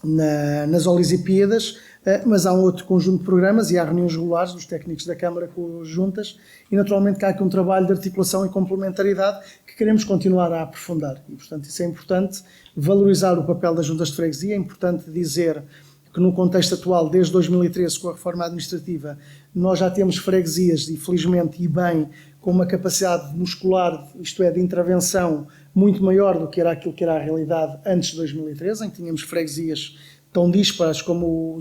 nas Olimpíadas, mas há um outro conjunto de programas e há reuniões regulares dos técnicos da Câmara com as juntas e, naturalmente, que há aqui um trabalho de articulação e complementaridade que queremos continuar a aprofundar. E, portanto, isso é importante, valorizar o papel das juntas de freguesia. É importante dizer que no contexto atual, desde 2013, com a reforma administrativa, nós já temos freguesias, e felizmente e bem, com uma capacidade muscular, isto é, de intervenção, muito maior do que era aquilo que era a realidade antes de 2013, em que tínhamos freguesias tão dispares como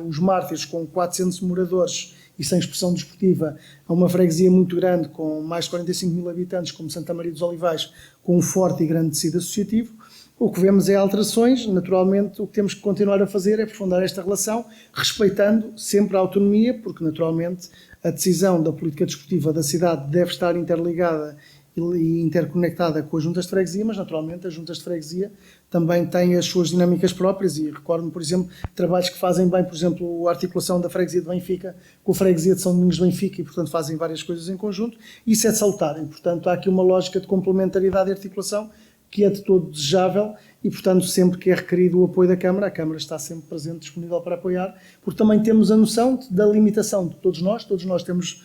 os Mártires, com 400 moradores e sem expressão desportiva a uma freguesia muito grande, com mais de 45 mil habitantes, como Santa Maria dos Olivais, com um forte e grande tecido associativo. O que vemos é alterações. Naturalmente, o que temos que continuar a fazer é aprofundar esta relação, respeitando sempre a autonomia, porque naturalmente a decisão da política desportiva da cidade deve estar interligada e interconectada com as juntas de freguesia, mas naturalmente as juntas de freguesia também têm as suas dinâmicas próprias, e recordo-me, por exemplo, trabalhos que fazem bem, por exemplo, a articulação da freguesia de Benfica com a freguesia de São Domingos de Benfica, e portanto fazem várias coisas em conjunto. Isso é de salutar, e portanto há aqui uma lógica de complementaridade e articulação que é de todo desejável, e portanto sempre que é requerido o apoio da Câmara, a Câmara está sempre presente, disponível para apoiar, porque também temos a noção da limitação de todos nós temos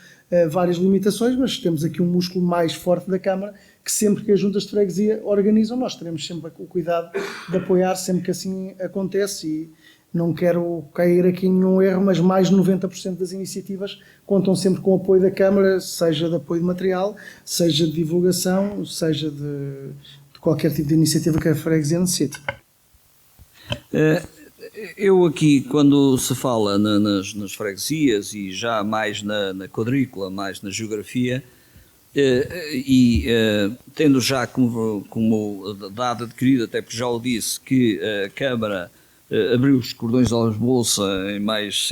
várias limitações, mas temos aqui um músculo mais forte da Câmara, que sempre que as juntas de freguesia organizam, nós teremos sempre o cuidado de apoiar sempre que assim acontece, e não quero cair aqui em nenhum erro, mas mais de 90% das iniciativas contam sempre com o apoio da Câmara, seja de apoio de material, seja de divulgação, seja de qualquer tipo de iniciativa que a freguesia necessite. Eu aqui, quando se fala nas freguesias e já mais na quadrícula, mais na geografia, tendo já como dado adquirido, até porque já o disse, que a Câmara abriu os cordões aos bolsa em mais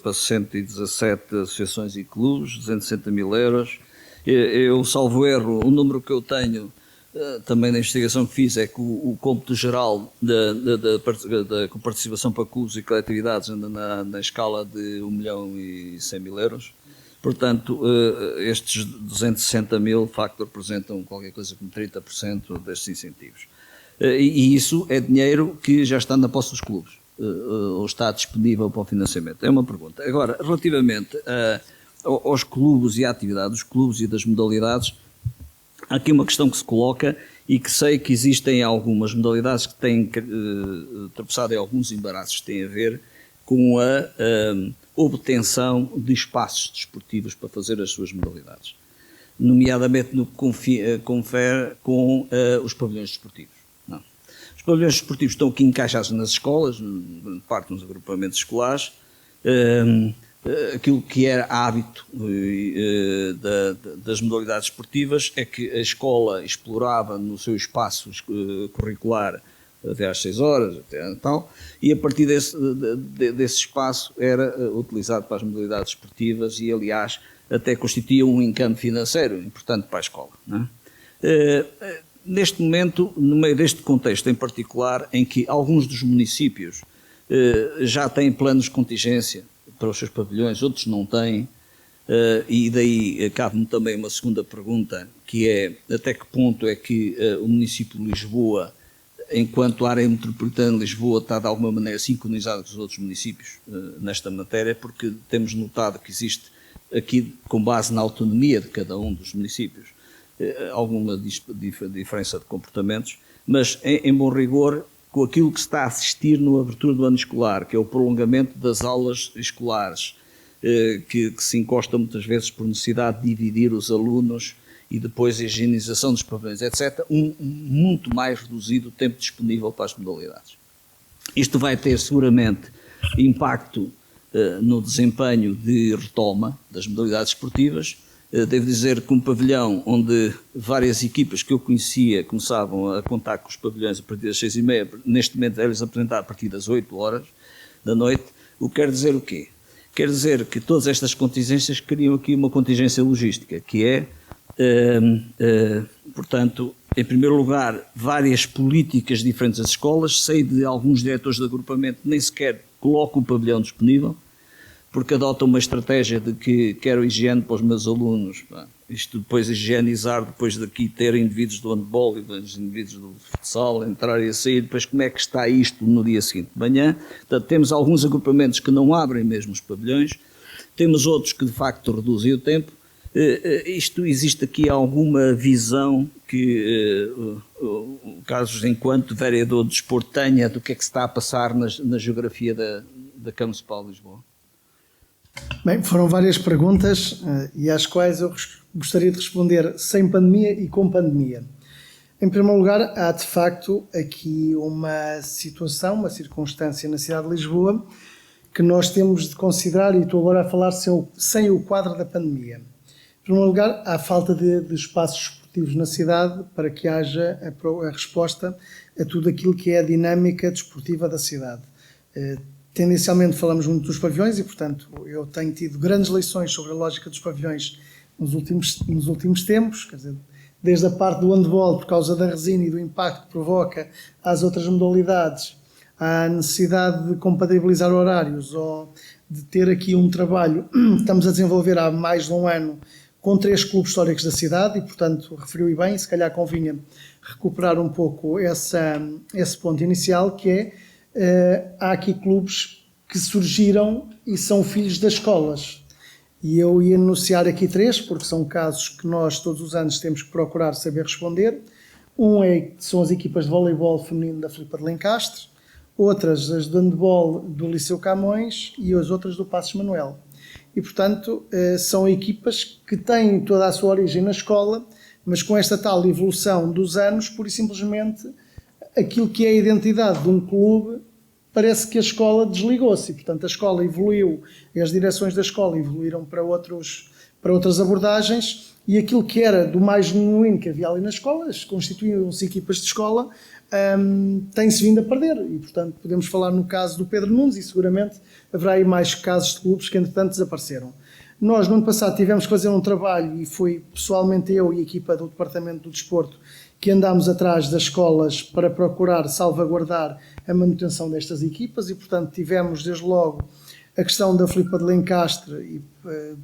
para 117 associações e clubes, 260 mil euros. Eu, salvo erro, o número que eu tenho também na investigação que fiz é que o cômputo geral da participação para clubes e coletividades anda na escala de 1.100.000 euros. Portanto, estes 260 mil, de facto, representam qualquer coisa como 30% destes incentivos. E isso é dinheiro que já está na posse dos clubes, ou está disponível para o financiamento. É uma pergunta. Agora, relativamente aos clubes e à atividade dos clubes e das modalidades, há aqui uma questão que se coloca, e que sei que existem algumas modalidades que têm atravessado em alguns embaraços que têm a ver com a obtenção de espaços desportivos para fazer as suas modalidades, nomeadamente no que confere com os pavilhões desportivos. Não. Os pavilhões desportivos estão aqui encaixados nas escolas, parte nos agrupamentos escolares. Aquilo que era hábito das modalidades esportivas é que a escola explorava no seu espaço curricular até às 6 horas, até tal, e a partir desse espaço era utilizado para as modalidades esportivas, e aliás até constituía um encampo financeiro importante para a escola. Não é? Neste momento, no meio deste contexto em particular, em que alguns dos municípios já têm planos de contingência para os seus pavilhões, outros não têm, e daí cabe-me também uma segunda pergunta, que é até que ponto é que o município de Lisboa, enquanto área metropolitana de Lisboa, está de alguma maneira sincronizado com os outros municípios nesta matéria, porque temos notado que existe aqui, com base na autonomia de cada um dos municípios, alguma diferença de comportamentos, mas em bom rigor, com aquilo que se está a assistir na abertura do ano escolar, que é o prolongamento das aulas escolares, que se encosta muitas vezes por necessidade de dividir os alunos, e depois a higienização dos pavilhões, etc., muito mais reduzido o tempo disponível para as modalidades. Isto vai ter seguramente impacto no desempenho de retoma das modalidades esportivas. Devo dizer que um pavilhão onde várias equipas que eu conhecia começavam a contar com os pavilhões a partir das 6h30, neste momento é-lhes apresentar a partir das 8 horas da noite. O que quer dizer o quê? Quer dizer que todas estas contingências criam aqui uma contingência logística, que é, portanto, em primeiro lugar, várias políticas diferentes das escolas. Sei de alguns diretores de agrupamento que nem sequer colocam o pavilhão disponível, porque adotam uma estratégia de que quero higiene para os meus alunos, isto depois higienizar, depois daqui ter indivíduos do handball e dos indivíduos do futsal, entrar e sair, depois como é que está isto no dia seguinte de manhã. Portanto, temos alguns agrupamentos que não abrem mesmo os pavilhões, temos outros que de facto reduzem o tempo. Existe aqui alguma visão que o Carlos, enquanto vereador de desporto, tenha do que é que se está a passar na geografia da Câmara Municipal de Lisboa? Bem, foram várias perguntas e às quais eu gostaria de responder sem pandemia e com pandemia. Em primeiro lugar, há de facto aqui uma situação, uma circunstância na cidade de Lisboa que nós temos de considerar, e estou agora a falar sem o quadro da pandemia. Em primeiro lugar, há falta de espaços esportivos na cidade para que haja a resposta a tudo aquilo que é a dinâmica desportiva da cidade. Tendencialmente falamos muito dos pavilhões e, portanto, eu tenho tido grandes lições sobre a lógica dos pavilhões nos últimos tempos, quer dizer, desde a parte do handball, por causa da resina e do impacto que provoca às outras modalidades, à necessidade de compatibilizar horários ou de ter aqui um trabalho que estamos a desenvolver há mais de um ano com 3 clubes históricos da cidade e, portanto, referiu e bem, se calhar convinha recuperar um pouco esse ponto inicial, que é, há aqui clubes que surgiram e são filhos das escolas. E eu ia enunciar aqui 3, porque são casos que nós todos os anos temos que procurar saber responder. São as equipas de voleibol feminino da Filipa de Lencastre, outras as de handball do Liceu Camões e as outras do Passos Manuel. E, portanto, são equipas que têm toda a sua origem na escola, mas com esta tal evolução dos anos, pura e simplesmente, aquilo que é a identidade de um clube, parece que a escola desligou-se. Portanto, a escola evoluiu, e as direções da escola evoluíram para outras abordagens, e aquilo que era do mais genuíno que havia ali nas escolas, constituíam-se equipas de escola, tem-se vindo a perder. E, portanto, podemos falar no caso do Pedro Nunes, e seguramente haverá aí mais casos de clubes que, entretanto, desapareceram. Nós, no ano passado, tivemos que fazer um trabalho, e foi pessoalmente eu e a equipa do Departamento do Desporto que andámos atrás das escolas para procurar salvaguardar a manutenção destas equipas e, portanto, tivemos desde logo a questão da Filipa de Lencastre e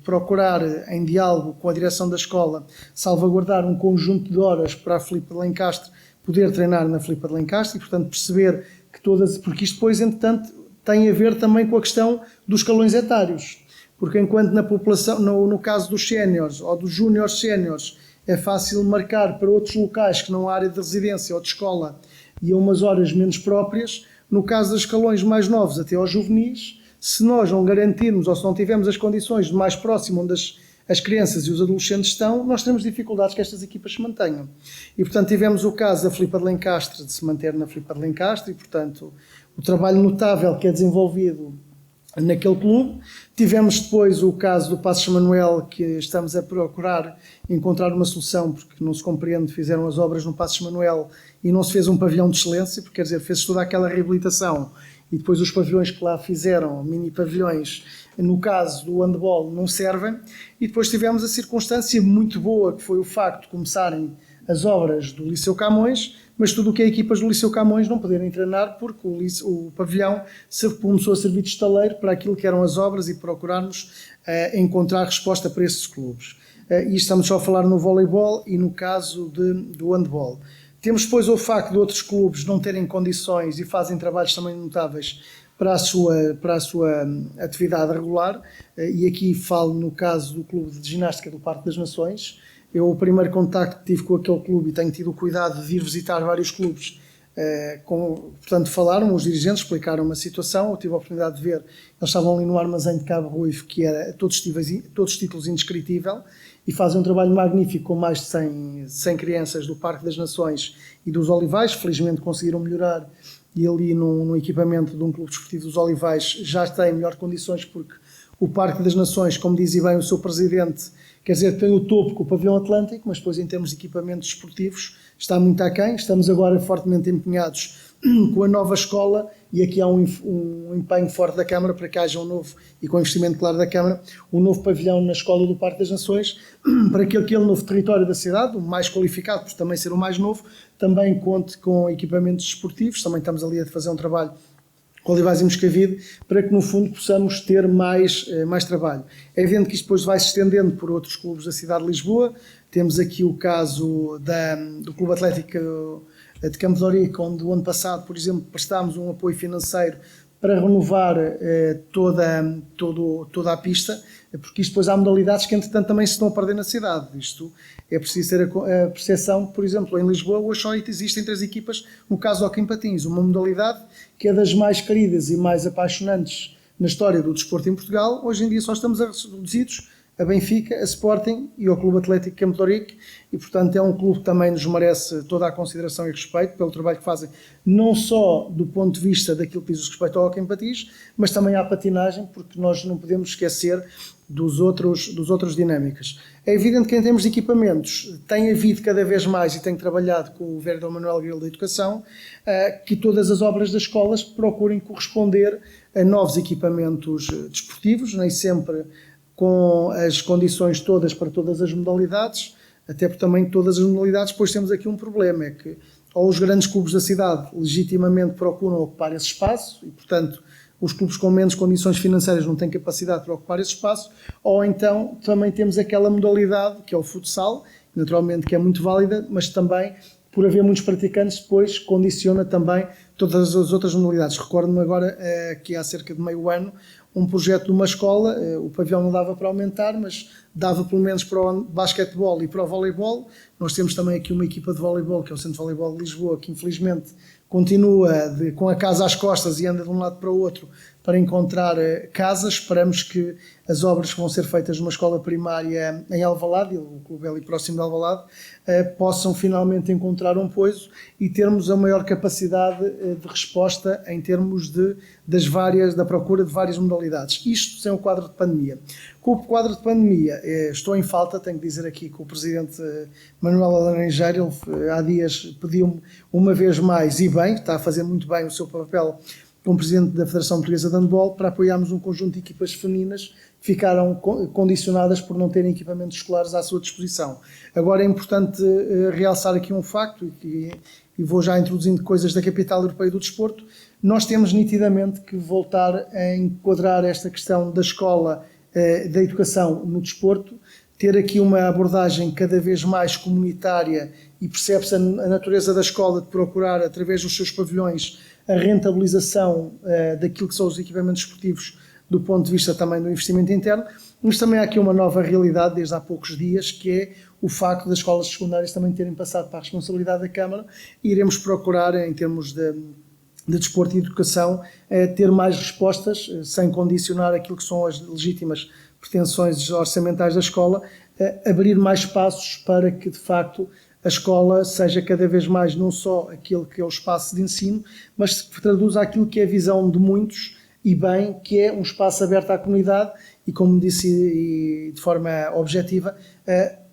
procurar, em diálogo com a direção da escola, salvaguardar um conjunto de horas para a Filipa de Lencastre poder treinar na Filipa de Lencastre e, portanto, perceber que porque isto depois, entretanto, tem a ver também com a questão dos escalões etários, porque enquanto na população, no caso dos séniores ou dos júniores séniores, é fácil marcar para outros locais que não há área de residência ou de escola e a umas horas menos próprias, no caso dos escalões mais novos até aos juvenis, se nós não garantirmos ou se não tivermos as condições de mais próximo onde as crianças e os adolescentes estão, nós temos dificuldades que estas equipas se mantenham. E, portanto, tivemos o caso da Filipa de Lencastre de se manter na Filipa de Lencastre e, portanto, o trabalho notável que é desenvolvido naquele clube. Tivemos depois o caso do Passos Manuel, que estamos a procurar encontrar uma solução, porque não se compreende, fizeram as obras no Passos Manuel e não se fez um pavilhão de excelência, porque quer dizer, fez toda aquela reabilitação e depois os pavilhões que lá fizeram, mini pavilhões, no caso do handball, não servem. E depois tivemos a circunstância muito boa, que foi o facto de começarem as obras do Liceu Camões, mas tudo o que é equipas do Liceu Camões não poderem treinar porque o pavilhão começou a servir de estaleiro para aquilo que eram as obras e procurarmos encontrar resposta para esses clubes. E estamos só a falar no voleibol e no caso do handball. Temos depois o facto de outros clubes não terem condições e fazem trabalhos também notáveis para a sua atividade regular, e aqui falo no caso do Clube de Ginástica do Parque das Nações. O primeiro contacto que tive com aquele clube, e tenho tido o cuidado de ir visitar vários clubes, portanto falaram, os dirigentes explicaram uma situação, eu tive a oportunidade de ver, eles estavam ali no armazém de Cabo Ruivo, que era todos os títulos indescritível, e fazem um trabalho magnífico com mais de 100 crianças do Parque das Nações e dos Olivais. Felizmente conseguiram melhorar, e ali no equipamento de um clube desportivo dos Olivais já está em melhores condições, porque o Parque das Nações, como dizia bem o seu presidente, quer dizer, tem o topo com o pavilhão Atlântico, mas depois em termos de equipamentos desportivos está muito aquém. Estamos agora fortemente empenhados com a nova escola, e aqui há um empenho forte da Câmara para que haja um novo, e com investimento claro da Câmara, um novo pavilhão na escola do Parque das Nações, para que aquele novo território da cidade, o mais qualificado por também ser o mais novo, também conte com equipamentos desportivos. Também estamos ali a fazer um trabalho com Olivais e Moscavide, para que no fundo possamos ter mais trabalho. É evidente que isto depois vai se estendendo por outros clubes da cidade de Lisboa. Temos aqui o caso do Clube Atlético de Campo de Ourique, onde o ano passado, por exemplo, prestámos um apoio financeiro para renovar toda a pista, porque isto depois há modalidades que entretanto também se estão a perder na cidade. Isto é preciso ter a percepção, por exemplo, em Lisboa hoje só existem 3 equipas, no caso Hockey em Patins, uma modalidade que é das mais queridas e mais apaixonantes na história do desporto em Portugal. Hoje em dia só estamos reduzidos a Benfica, a Sporting e ao Clube Atlético Campo de Ourique, e portanto é um clube que também nos merece toda a consideração e respeito pelo trabalho que fazem, não só do ponto de vista daquilo que diz respeito ao hóquei em patins, mas também à patinagem, porque nós não podemos esquecer dos outros dinâmicas. É evidente que em termos de equipamentos tem havido cada vez mais, e tenho trabalhado com o vereador Manuel Grilo da Educação, que todas as obras das escolas procurem corresponder a novos equipamentos desportivos, nem sempre com as condições todas para todas as modalidades, até porque também todas as modalidades, depois temos aqui um problema, é que ou os grandes clubes da cidade legitimamente procuram ocupar esse espaço, e portanto os clubes com menos condições financeiras não têm capacidade para ocupar esse espaço, ou então também temos aquela modalidade que é o futsal, naturalmente que é muito válida, mas também por haver muitos praticantes depois condiciona também todas as outras modalidades. Recordo-me agora que há cerca de meio ano um projeto de uma escola, o pavilhão não dava para aumentar, mas dava pelo menos para o basquetebol e para o voleibol. Nós temos também aqui uma equipa de voleibol, que é o Centro de Voleibol de Lisboa, que infelizmente continua com a casa às costas e anda de um lado para o outro para encontrar casas. Esperamos que as obras que vão ser feitas numa escola primária em Alvalade, o clube é ali próximo de Alvalade, possam finalmente encontrar um poiso e termos a maior capacidade de resposta em termos da procura de várias modalidades. Isto sem o quadro de pandemia. Com o quadro de pandemia, estou em falta, tenho que dizer aqui que o Presidente Manuel Laranjeira, ele há dias pediu-me uma vez mais, e bem, está a fazer muito bem o seu papel como Presidente da Federação Portuguesa de Handball, para apoiarmos um conjunto de equipas femininas que ficaram condicionadas por não terem equipamentos escolares à sua disposição. Agora é importante realçar aqui um facto, e vou já introduzindo coisas da Capital Europeia do Desporto. Nós temos nitidamente que voltar a enquadrar esta questão da escola, da educação no desporto, ter aqui uma abordagem cada vez mais comunitária, e percebe-se a natureza da escola de procurar, através dos seus pavilhões, a rentabilização daquilo que são os equipamentos esportivos do ponto de vista também do investimento interno, mas também há aqui uma nova realidade desde há poucos dias, que é o facto das escolas secundárias também terem passado para a responsabilidade da Câmara, e iremos procurar, em termos de desporto e educação, ter mais respostas, sem condicionar aquilo que são as legítimas pretensões orçamentais da escola, abrir mais espaços para que, de facto, a escola seja cada vez mais não só aquele que é o espaço de ensino, mas que traduza aquilo que é a visão de muitos, e bem, que é um espaço aberto à comunidade, e como disse de forma objetiva,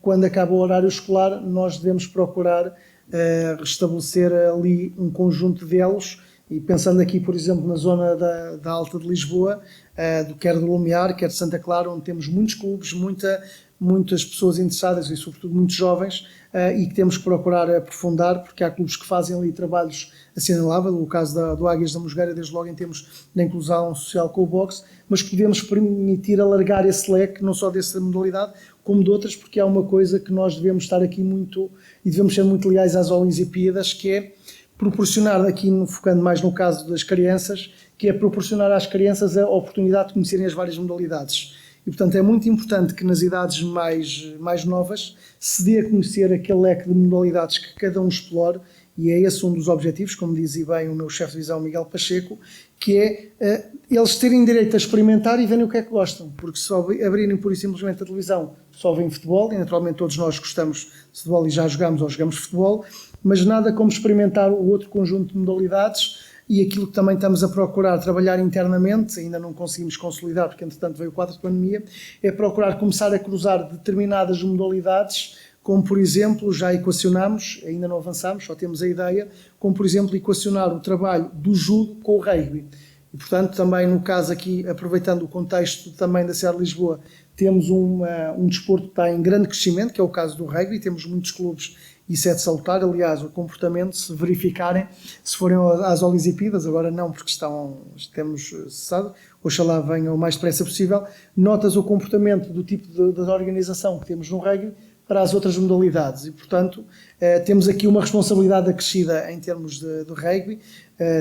quando acaba o horário escolar nós devemos procurar restabelecer ali um conjunto de elos, e pensando aqui, por exemplo, na zona da Alta de Lisboa, quer do Lumiar, quer de Santa Clara, onde temos muitos clubes, muitas pessoas interessadas e sobretudo muitos jovens, e que temos que procurar aprofundar, porque há clubes que fazem ali trabalhos assinaláveis, o caso do Águias da Mosgueira, desde logo em termos da inclusão social com o boxe, mas que podemos permitir alargar esse leque, não só dessa modalidade, como de outras, porque há uma coisa que nós devemos estar aqui muito, e devemos ser muito leais às Olimpíadas, que é proporcionar, aqui focando mais no caso das crianças, que é proporcionar às crianças a oportunidade de conhecerem as várias modalidades. E, portanto, é muito importante que nas idades mais novas se dê a conhecer aquele leque de modalidades que cada um explore, e é esse um dos objetivos, como dizia bem o meu chefe de divisão, Miguel Pacheco, que é eles terem direito a experimentar e verem o que é que gostam, porque se abrirem pura e simplesmente a televisão, só veem futebol, e naturalmente todos nós gostamos de futebol e já jogamos ou jogamos futebol, mas nada como experimentar o outro conjunto de modalidades. E aquilo que também estamos a procurar trabalhar internamente, ainda não conseguimos consolidar porque entretanto veio o quadro de pandemia, é procurar começar a cruzar determinadas modalidades, como por exemplo, já equacionamos, ainda não avançamos, só temos a ideia, como por exemplo equacionar o trabalho do judo com o rugby. E portanto também no caso aqui, aproveitando o contexto também da cidade de Lisboa, temos um desporto que está em grande crescimento, que é o caso do rugby, temos muitos clubes. Isso é de salutar, aliás, o comportamento, se verificarem, se forem às Olimpíadas, agora não, porque temos cessado, oxalá venham o mais depressa possível, notas o comportamento do tipo de organização que temos no rugby para as outras modalidades, e portanto temos aqui uma responsabilidade acrescida em termos de rugby.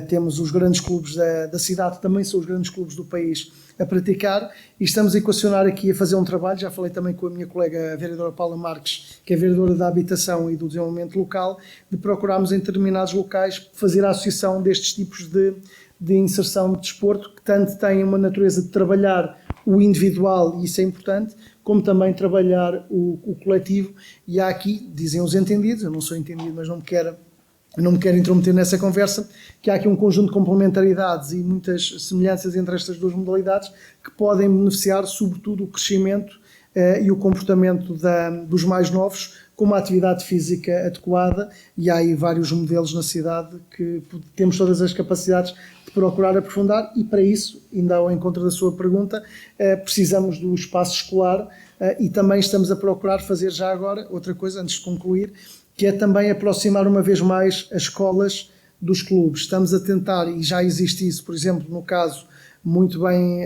Temos os grandes clubes da cidade, também são os grandes clubes do país a praticar, e estamos a equacionar aqui, a fazer um trabalho, já falei também com a minha colega a vereadora Paula Marques, que é vereadora da Habitação e do Desenvolvimento Local, de procurarmos em determinados locais fazer a associação destes tipos de inserção de desporto, que tanto têm uma natureza de trabalhar o individual, e isso é importante, como também trabalhar o coletivo. E há aqui, dizem os entendidos, eu não sou entendido, mas não me quero intrometer nessa conversa, que há aqui um conjunto de complementaridades e muitas semelhanças entre estas duas modalidades que podem beneficiar, sobretudo, o crescimento e o comportamento dos mais novos, com uma atividade física adequada, e há aí vários modelos na cidade que temos todas as capacidades de procurar aprofundar, e para isso, ainda ao encontro da sua pergunta, precisamos do espaço escolar, e também estamos a procurar fazer já agora outra coisa, antes de concluir, que é também aproximar uma vez mais as escolas dos clubes. Estamos a tentar, e já existe isso, por exemplo, no caso muito bem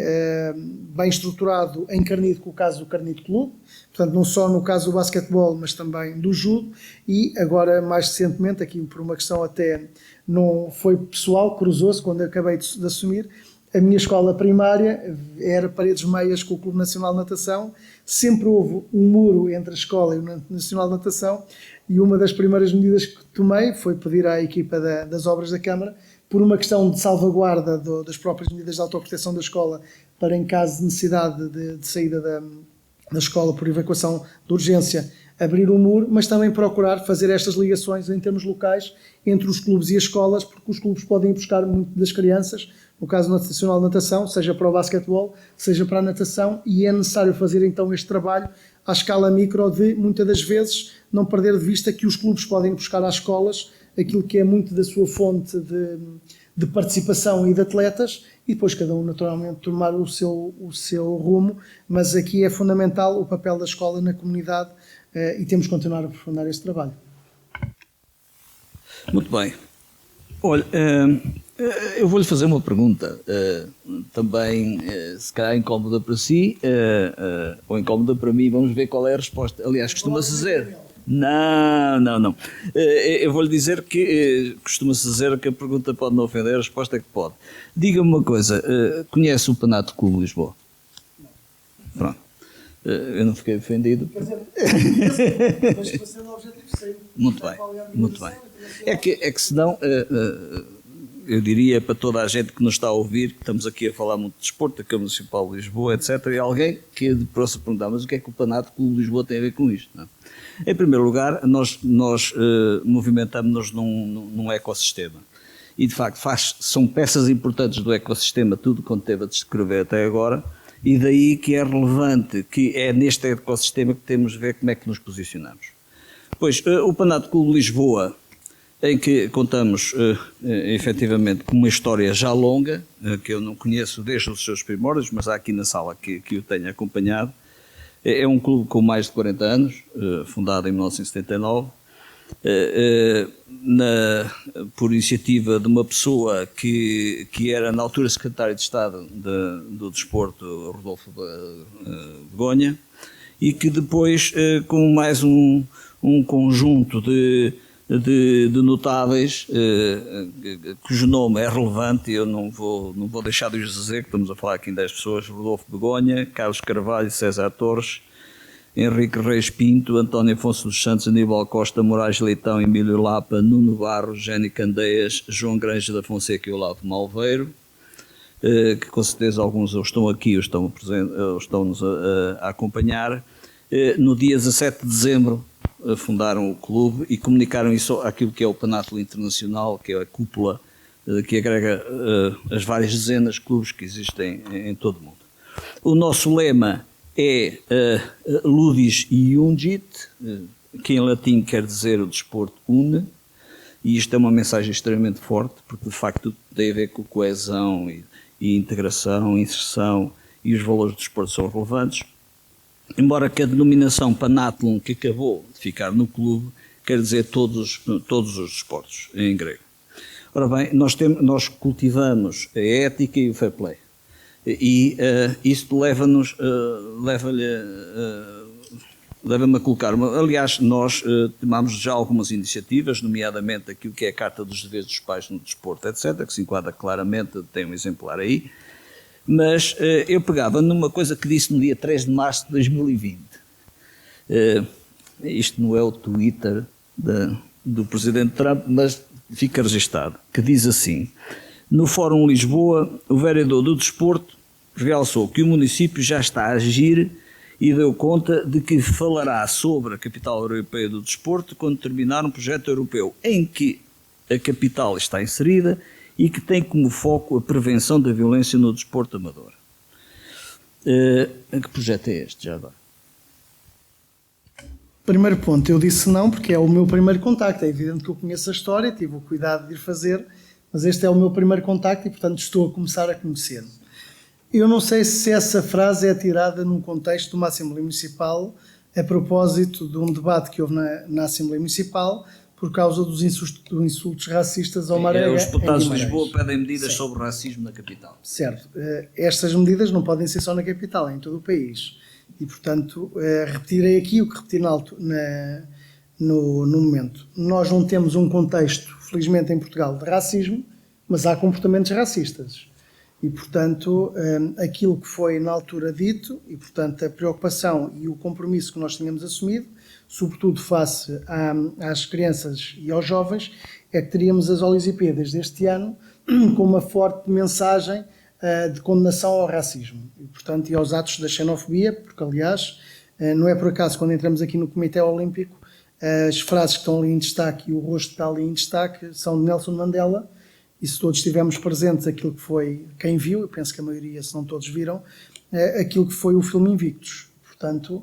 estruturado em Carnide, com o caso do Carnide Clube, portanto não só no caso do basquetebol, mas também do judo, e agora mais recentemente, aqui por uma questão até não foi pessoal, cruzou-se quando eu acabei de assumir, a minha escola primária era Paredes Meias com o Clube Nacional de Natação, sempre houve um muro entre a escola e o Nacional de Natação, e uma das primeiras medidas que tomei foi pedir à equipa das obras da Câmara, por uma questão de salvaguarda das próprias medidas de autoproteção da escola, para em caso de necessidade de saída da escola por evacuação de urgência, abrir o muro, mas também procurar fazer estas ligações em termos locais entre os clubes e as escolas, porque os clubes podem ir buscar muito das crianças, no caso nacional de natação, seja para o basquetebol, seja para a natação, e é necessário fazer então este trabalho à escala micro de, muitas das vezes, não perder de vista que os clubes podem buscar às escolas aquilo que é muito da sua fonte de participação e de atletas, e depois cada um naturalmente tomar o seu rumo, mas aqui é fundamental o papel da escola na comunidade, e temos que continuar a aprofundar este trabalho. Muito bem. Olha, eu vou-lhe fazer uma pergunta, também se calhar incómoda para si, ou incómoda para mim, vamos ver qual é a resposta. Aliás, costuma-se dizer... Não. Eu vou-lhe dizer que costuma-se dizer que a pergunta pode não ofender, a resposta é que pode. Diga-me uma coisa, conhece o Panato Clube de Lisboa? Pronto. Eu não fiquei ofendido. Quer dizer, mas para ser o objetivo sempre. Muito bem. É que senão, eu diria para toda a gente que nos está a ouvir, que estamos aqui a falar muito de desporto, da Câmara Municipal de Lisboa, etc., e alguém que possa perguntar, mas o que é que o Panato Clube de Lisboa tem a ver com isto? Não? Em primeiro lugar, nós movimentamos-nos num ecossistema. E, de facto, são peças importantes do ecossistema, tudo quanto teve a descrever até agora, e daí que é relevante, que é neste ecossistema que temos de ver como é que nos posicionamos. Pois, o Panato Clube de Lisboa, em que contamos, efetivamente, com uma história já longa, que eu não conheço desde os seus primórdios, mas há aqui na sala que o tenho acompanhado. É um clube com mais de 40 anos, fundado em 1979, por iniciativa de uma pessoa que era na altura secretário de Estado do Desporto, Rodolfo Begonha, e que depois, com mais um conjunto de notáveis, cujo nome é relevante, eu não vou deixar de os dizer, que estamos a falar aqui em 10 pessoas: Rodolfo Begonha, Carlos Carvalho, César Torres, Henrique Reis Pinto, António Afonso dos Santos, Aníbal Costa, Moraes Leitão, Emílio Lapa, Nuno Barros, Jenny Candeias, João Granja da Fonseca e Olavo Malveiro, que com certeza alguns estão aqui, estão-nos a acompanhar. No dia 17 de dezembro fundaram o clube e comunicaram isso àquilo que é o Panátulo Internacional, que é a cúpula que agrega as várias dezenas de clubes que existem em todo o mundo. O nosso lema é Ludis Iungit, que em latim quer dizer o desporto une, e isto é uma mensagem extremamente forte, porque de facto tem a ver com coesão e integração, inserção, e os valores do desporto são relevantes. Embora que a denominação Panatlon, que acabou de ficar no clube, quer dizer todos os desportos, em grego. Ora bem, nós cultivamos a ética e o fair play. E isto leva-me a colocar, aliás, nós tomamos já algumas iniciativas, nomeadamente aquilo que é a Carta dos Deveres dos Pais no Desporto, etc., que se enquadra claramente, tem um exemplar aí, mas eu pegava numa coisa que disse no dia 3 de março de 2020. Isto não é o Twitter do Presidente Trump, mas fica registado, que diz assim: no Fórum Lisboa, o vereador do Desporto realçou que o município já está a agir e deu conta de que falará sobre a Capital Europeia do Desporto quando terminar um projeto europeu em que a capital está inserida e que tem como foco a prevenção da violência no desporto amador. Que projeto é este, já agora? Primeiro ponto, eu disse não porque é o meu primeiro contacto. É evidente que eu conheço a história, tive o cuidado de ir fazer, mas este é o meu primeiro contacto e, portanto, estou a começar a conhecer. Eu não sei se essa frase é tirada num contexto de uma Assembleia Municipal a propósito de um debate que houve na Assembleia Municipal por causa dos insultos racistas ao Marega. Os deputados de em Lisboa Guimarães. pedem medidas Sim. sobre o racismo na capital. Certo. Estas medidas não podem ser só na capital, é em todo o país. E, portanto, repetirei aqui o que repeti no momento. Nós não temos um contexto, felizmente em Portugal, de racismo, mas há comportamentos racistas. E, portanto, aquilo que foi na altura dito, e, portanto, a preocupação e o compromisso que nós tínhamos assumido, sobretudo face às crianças e aos jovens, é que teríamos as Olimpíadas deste ano com uma forte mensagem de condenação ao racismo e, portanto, e aos atos da xenofobia, porque, aliás, não é por acaso, quando entramos aqui no Comitê Olímpico, as frases que estão ali em destaque e o rosto que está ali em destaque são de Nelson Mandela, e se todos estivermos presentes aquilo que foi, quem viu, eu penso que a maioria, se não todos viram, aquilo que foi o filme Invictus. Portanto,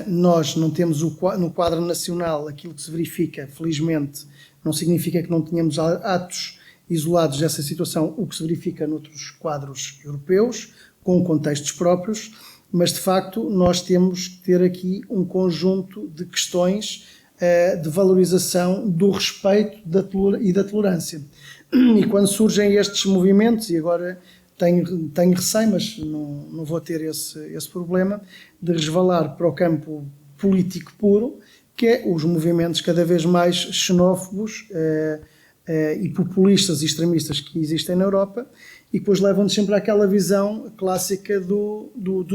nós não temos no quadro nacional aquilo que se verifica, felizmente, não significa que não tenhamos atos isolados dessa situação, o que se verifica noutros quadros europeus, com contextos próprios, mas de facto nós temos que ter aqui um conjunto de questões de valorização do respeito e da tolerância. E quando surgem estes movimentos, e agora tenho receio, mas não vou ter esse problema, de resvalar para o campo político puro, que é os movimentos cada vez mais xenófobos e populistas e extremistas que existem na Europa, e depois levam-nos sempre àquela visão clássica do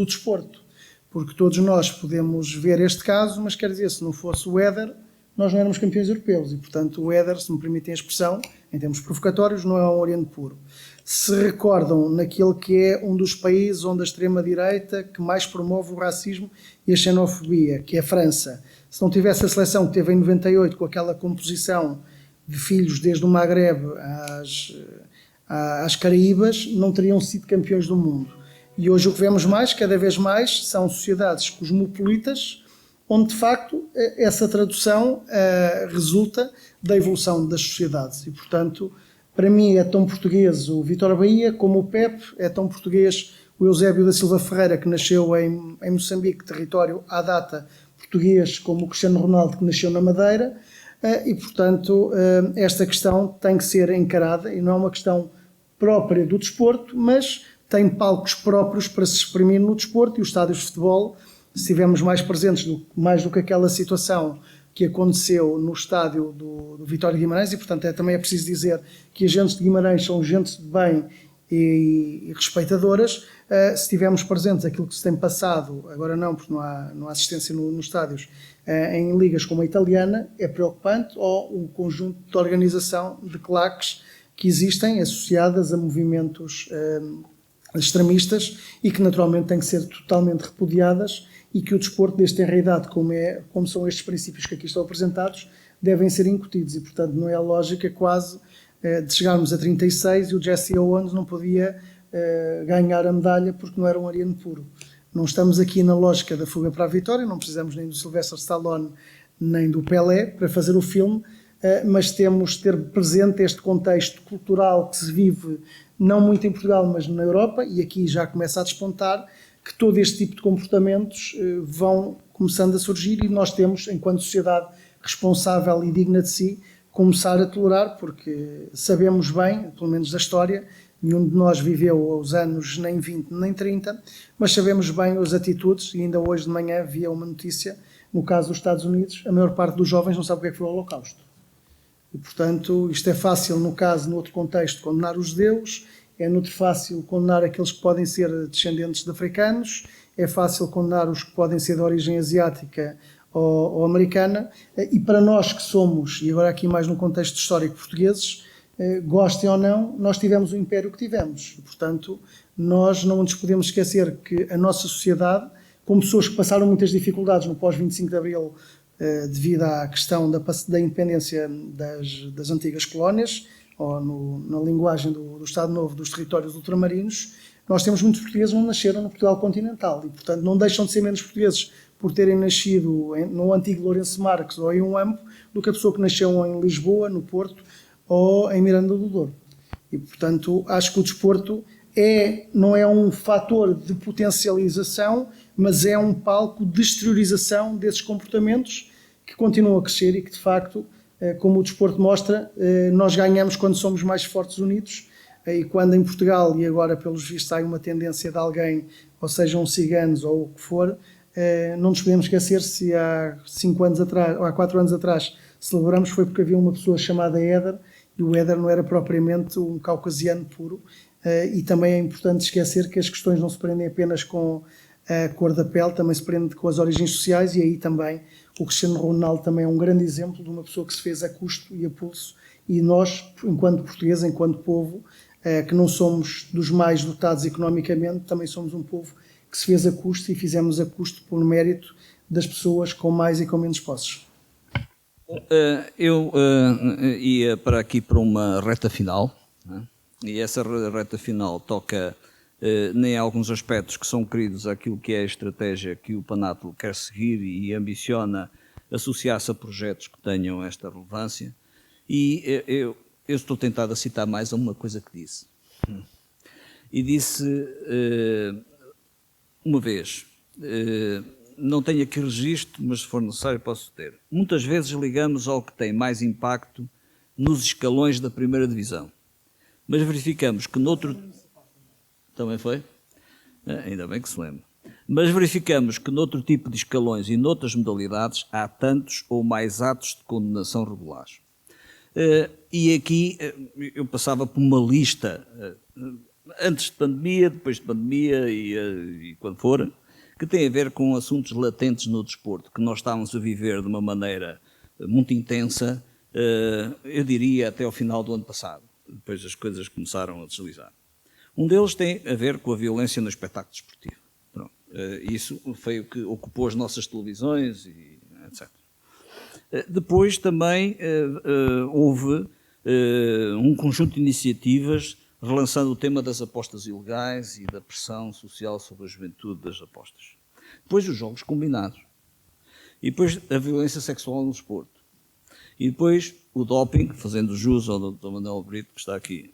desporto. Porque todos nós podemos ver este caso, mas quer dizer, se não fosse o Éder, nós não éramos campeões europeus. E, portanto, o Éder, se me permitem a expressão, em termos provocatórios, não é um Oriente puro. Se recordam naquele que é um dos países onde a extrema-direita que mais promove o racismo e a xenofobia, que é a França. Se não tivesse a seleção que teve em 98, com aquela composição de filhos desde o Magreb às Caraíbas, não teriam sido campeões do mundo. E hoje o que vemos mais, cada vez mais, são sociedades cosmopolitas, onde de facto essa tradução resulta da evolução das sociedades. E, portanto, para mim é tão português o Vítor Bahia como o Pepe, é tão português o Eusébio da Silva Ferreira, que nasceu em Moçambique, território à data português, como o Cristiano Ronaldo, que nasceu na Madeira, e, portanto, esta questão tem que ser encarada, e não é uma questão própria do desporto, mas tem palcos próprios para se exprimir no desporto, e os estádios de futebol, se estivermos mais presentes, mais do que aquela situação que aconteceu no estádio do Vitória de Guimarães, e portanto também é preciso dizer que as gentes de Guimarães são gentes de bem e respeitadoras. Se estivermos presentes aquilo que se tem passado, agora não, porque não há assistência nos estádios, em ligas como a italiana, é preocupante, ou o conjunto de organização de claques que existem associadas a movimentos extremistas e que naturalmente têm que ser totalmente repudiadas, e que o desporto, desde tenra idade, como são estes princípios que aqui estão apresentados, devem ser incutidos. E, portanto, não é a lógica quase de chegarmos a 36 e o Jesse Owens não podia ganhar a medalha porque não era um ariano puro. Não estamos aqui na lógica da fuga para a vitória, não precisamos nem do Sylvester Stallone nem do Pelé para fazer o filme, mas temos de ter presente este contexto cultural que se vive não muito em Portugal, mas na Europa, e aqui já começa a despontar, que todo este tipo de comportamentos vão começando a surgir, e nós temos, enquanto sociedade responsável e digna de si, começar a tolerar, porque sabemos bem, pelo menos da história, nenhum de nós viveu os anos nem 20 nem 30, mas sabemos bem as atitudes, e ainda hoje de manhã havia uma notícia, no caso dos Estados Unidos, a maior parte dos jovens não sabe o que é que foi o Holocausto. E, portanto, isto é fácil, no caso, no outro contexto, condenar os judeus, é muito fácil condenar aqueles que podem ser descendentes de africanos, é fácil condenar os que podem ser de origem asiática ou americana, e para nós que somos, e agora aqui mais no contexto histórico portugueses, gostem ou não, nós tivemos o império que tivemos. Portanto, nós não nos podemos esquecer que a nossa sociedade, com pessoas que passaram muitas dificuldades no pós-25 de Abril, devido à questão da independência das antigas colónias, ou na linguagem do Estado Novo, dos territórios ultramarinos, nós temos muitos portugueses que não nasceram no Portugal continental e, portanto, não deixam de ser menos portugueses por terem nascido no antigo Lourenço Marques ou em Umampo do que a pessoa que nasceu em Lisboa, no Porto ou em Miranda do Douro. E, portanto, acho que o desporto não é um fator de potencialização, mas é um palco de exteriorização desses comportamentos que continuam a crescer e que, de facto, como o desporto mostra, nós ganhamos quando somos mais fortes unidos, e quando em Portugal, e agora pelos vistos há uma tendência de alguém, ou sejam ciganos ou o que for, não nos podemos esquecer se há 5 anos atrás, ou há 4 anos atrás, celebramos, foi porque havia uma pessoa chamada Éder, e o Éder não era propriamente um caucasiano puro, e também é importante esquecer que as questões não se prendem apenas com a cor da pele, também se prende com as origens sociais, e aí também o Cristiano Ronaldo também é um grande exemplo de uma pessoa que se fez a custo e a pulso, e nós, enquanto portugueses, enquanto povo, que não somos dos mais dotados economicamente, também somos um povo que se fez a custo e fizemos a custo por mérito das pessoas com mais e com menos posses. Eu ia para aqui para uma reta final, né? E essa reta final toca em alguns aspectos que são queridos àquilo que é a estratégia que o Panatl quer seguir e ambiciona associar-se a projetos que tenham esta relevância. E eu estou tentado a citar mais uma coisa que disse. E disse uma vez, não tenho aqui registro, mas se for necessário posso ter. Muitas vezes ligamos ao que tem mais impacto nos escalões da primeira divisão. Mas verificamos que noutro... Também foi? Ainda bem que se lembra. Mas verificamos que noutro tipo de escalões e noutras modalidades há tantos ou mais atos de condenação regulares. E aqui eu passava por uma lista, antes de pandemia, depois de pandemia e quando for, que tem a ver com assuntos latentes no desporto, que nós estávamos a viver de uma maneira muito intensa, eu diria até ao final do ano passado. Depois as coisas começaram a deslizar. Um deles tem a ver com a violência no espetáculo desportivo. Pronto. Isso foi o que ocupou as nossas televisões, e etc. Depois também houve um conjunto de iniciativas relançando o tema das apostas ilegais e da pressão social sobre a juventude das apostas. Depois os jogos combinados. E depois a violência sexual no desporto. E depois o doping, fazendo jus ao Dr. Manuel Brito, que está aqui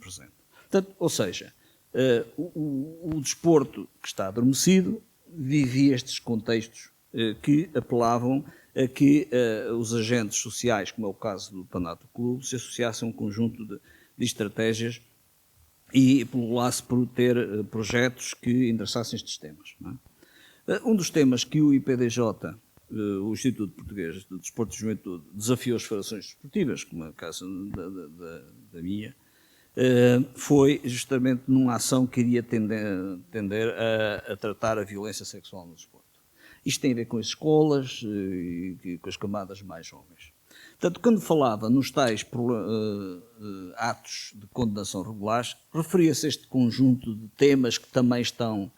presente. Portanto, ou seja, o desporto que está adormecido vivia estes contextos que apelavam a que os agentes sociais, como é o caso do Panatl Clube, se associassem a um conjunto de estratégias e pululasse por ter projetos que endereçassem estes temas. Não é? Um dos temas que o IPDJ, o Instituto Português de Desporto e Juventude, desafiou as federações desportivas, como é o caso da minha, foi justamente numa ação que iria tender a tratar a violência sexual no desporto. Isto tem a ver com as escolas e com as camadas mais jovens. Portanto, quando falava nos tais atos de condenação regulares, referia-se a este conjunto de temas que também estão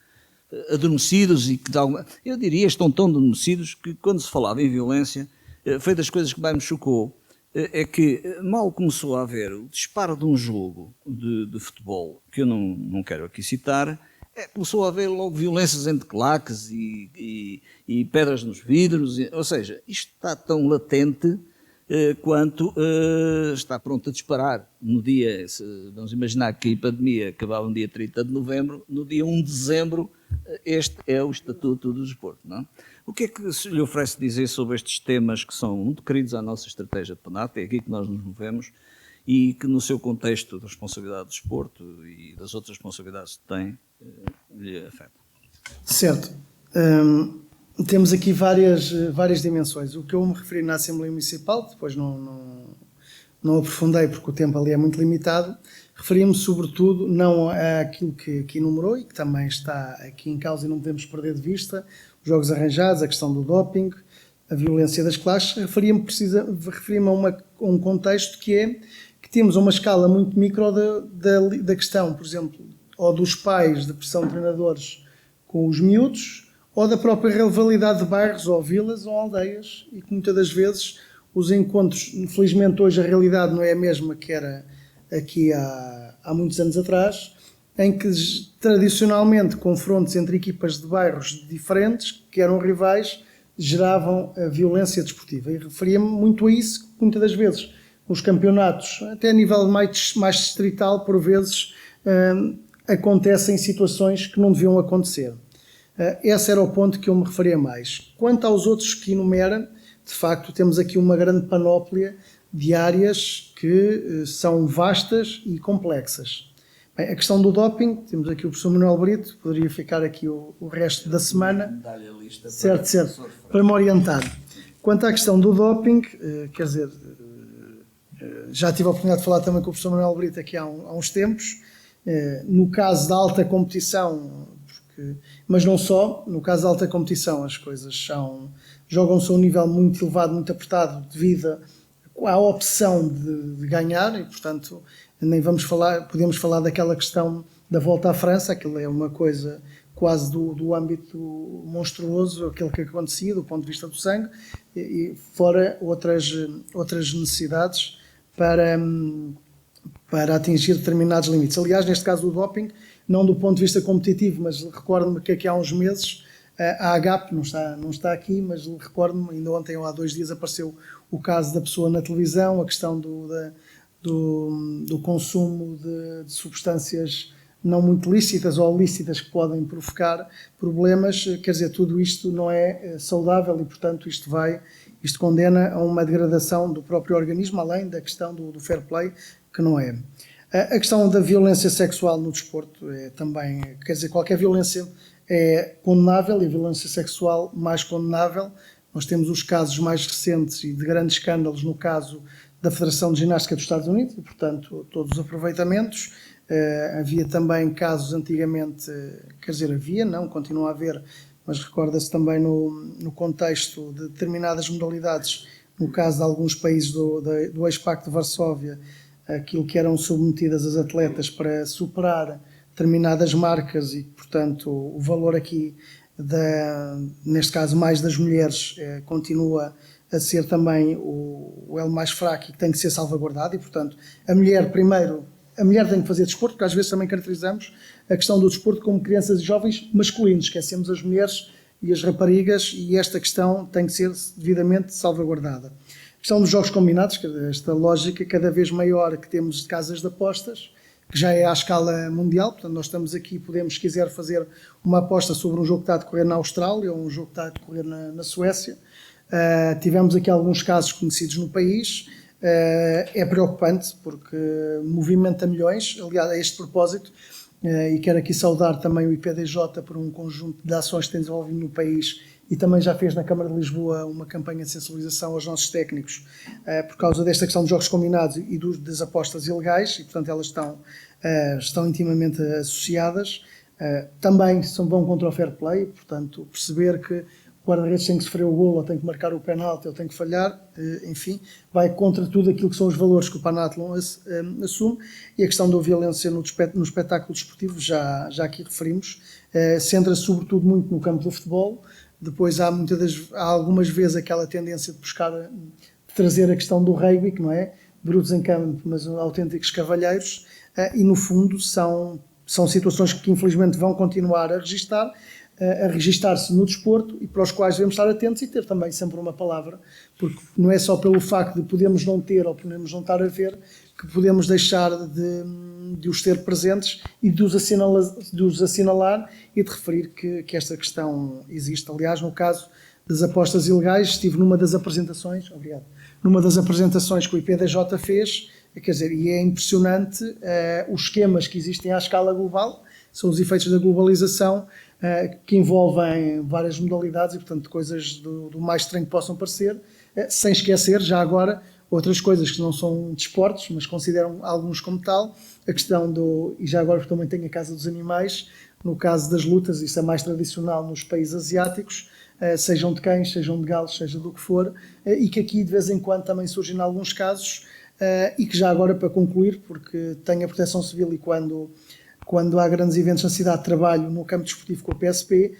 adormecidos e que, eu diria, estão tão adormecidos que, quando se falava em violência, foi das coisas que mais me chocou, é que mal começou a haver o disparo de um jogo de futebol, que eu não quero aqui citar, começou a haver logo violências entre claques e pedras nos vidros, ou seja, isto está tão latente quanto está pronto a disparar. No dia, vamos imaginar que a pandemia acabava no dia 30 de novembro, no dia 1 de dezembro, este é o Estatuto do Desporto. Não é? O que é que se lhe oferece dizer sobre estes temas que são muito queridos à nossa estratégia de Panatl? É aqui que nós nos movemos e que no seu contexto de responsabilidade do desporto e das outras responsabilidades que tem, lhe afeta. Certo. Temos aqui várias dimensões. O que eu me referi na Assembleia Municipal, depois não aprofundei porque o tempo ali é muito limitado, referi-me sobretudo não àquilo que enumerou e que também está aqui em causa e não podemos perder de vista, os jogos arranjados, a questão do doping, a violência das classes, referi-me a um contexto que que temos uma escala muito micro da questão, por exemplo, ou dos pais de pressão de treinadores com os miúdos, ou da própria rivalidade de bairros, ou vilas, ou aldeias, e que muitas das vezes os encontros, infelizmente hoje a realidade não é a mesma que era aqui há muitos anos atrás, em que tradicionalmente confrontos entre equipas de bairros diferentes, que eram rivais, geravam a violência desportiva. E referia-me muito a isso, que muitas das vezes os campeonatos, até a nível mais distrital, por vezes acontecem situações que não deviam acontecer. Esse era o ponto que eu me referia mais. Quanto aos outros que enumera, de facto temos aqui uma grande panóplia de áreas que são vastas e complexas. Bem, a questão do doping, temos aqui o professor Manuel Brito, poderia ficar aqui o resto da semana, Dá-lhe a lista certo, para me orientar. Quanto à questão do doping, quer dizer, já tive a oportunidade de falar também com o professor Manuel Brito aqui há uns tempos, no caso da alta competição, mas não só, no caso da alta competição as coisas jogam-se a um nível muito elevado, muito apertado, devido à opção de ganhar, e portanto nem podemos falar daquela questão da volta à França, aquilo é uma coisa quase do âmbito monstruoso, aquilo que acontecia do ponto de vista do sangue, e fora outras necessidades para atingir determinados limites. Aliás, neste caso do doping, não do ponto de vista competitivo, mas recordo-me que aqui há uns meses a AGAP não está aqui, mas recordo-me, ainda ontem ou há 2 dias apareceu o caso da pessoa na televisão, a questão do consumo de substâncias não muito lícitas ou lícitas que podem provocar problemas. Quer dizer, tudo isto não é saudável e, portanto, isto condena a uma degradação do próprio organismo, além da questão do fair play, que não é. A questão da violência sexual no desporto é também, quer dizer, qualquer violência é condenável, e a violência sexual mais condenável. Nós temos os casos mais recentes e de grandes escândalos no caso da Federação de Ginástica dos Estados Unidos, e, portanto, todos os aproveitamentos. Havia também casos antigamente, quer dizer, continua a haver, mas recorda-se também no contexto de determinadas modalidades, no caso de alguns países do ex-Pacto de Varsóvia, aquilo que eram submetidas as atletas para superar determinadas marcas e, portanto, o valor aqui, neste caso mais das mulheres, continua a ser também o elo mais fraco e que tem que ser salvaguardado, e, portanto, a mulher tem que fazer desporto, porque às vezes também caracterizamos a questão do desporto como crianças e jovens masculinos, esquecemos as mulheres e as raparigas, e esta questão tem que ser devidamente salvaguardada. A questão dos jogos combinados, esta lógica cada vez maior que temos de casas de apostas, que já é à escala mundial, portanto nós estamos aqui, podemos, se quiser, fazer uma aposta sobre um jogo que está a decorrer na Austrália ou um jogo que está a decorrer na Suécia. Tivemos aqui alguns casos conhecidos no país. É preocupante porque movimenta milhões. Aliás, a este propósito, e quero aqui saudar também o IPDJ por um conjunto de ações que tem desenvolvido no país, e também já fez na Câmara de Lisboa uma campanha de sensibilização aos nossos técnicos por causa desta questão dos jogos combinados e das apostas ilegais, e portanto elas estão intimamente associadas. Também vão contra o fair play, portanto perceber que o guarda-redes tem que sofrer o golo, ou tem que marcar o penalti, ou tem que falhar, enfim, vai contra tudo aquilo que são os valores que o Panathinaikos assume. E a questão da violência no espetáculo desportivo, já aqui referimos, centra-se sobretudo muito no campo do futebol. Depois há algumas vezes aquela tendência de trazer a questão do rugby, que não é brutos em campo, mas autênticos cavalheiros, e no fundo são situações que infelizmente vão continuar a registar-se no desporto, e para os quais devemos estar atentos e ter também sempre uma palavra, porque não é só pelo facto de podermos não ter ou podemos não estar a ver que podemos deixar de os ter presentes e de os assinalar e de referir que esta questão existe. Aliás, no caso das apostas ilegais, estive numa das apresentações que o IPDJ fez, quer dizer, e é impressionante os esquemas que existem à escala global, são os efeitos da globalização, que envolvem várias modalidades e, portanto, coisas do mais estranho que possam parecer, sem esquecer, já agora, outras coisas que não são desportos, mas consideram alguns como tal, a questão e já agora também tem a Casa dos Animais, no caso das lutas, isso é mais tradicional nos países asiáticos, sejam de cães, sejam de galos, seja do que for, e que aqui de vez em quando também surgem alguns casos e que já agora, para concluir, porque tenho a Proteção Civil e quando há grandes eventos na cidade trabalho no campo desportivo com a PSP,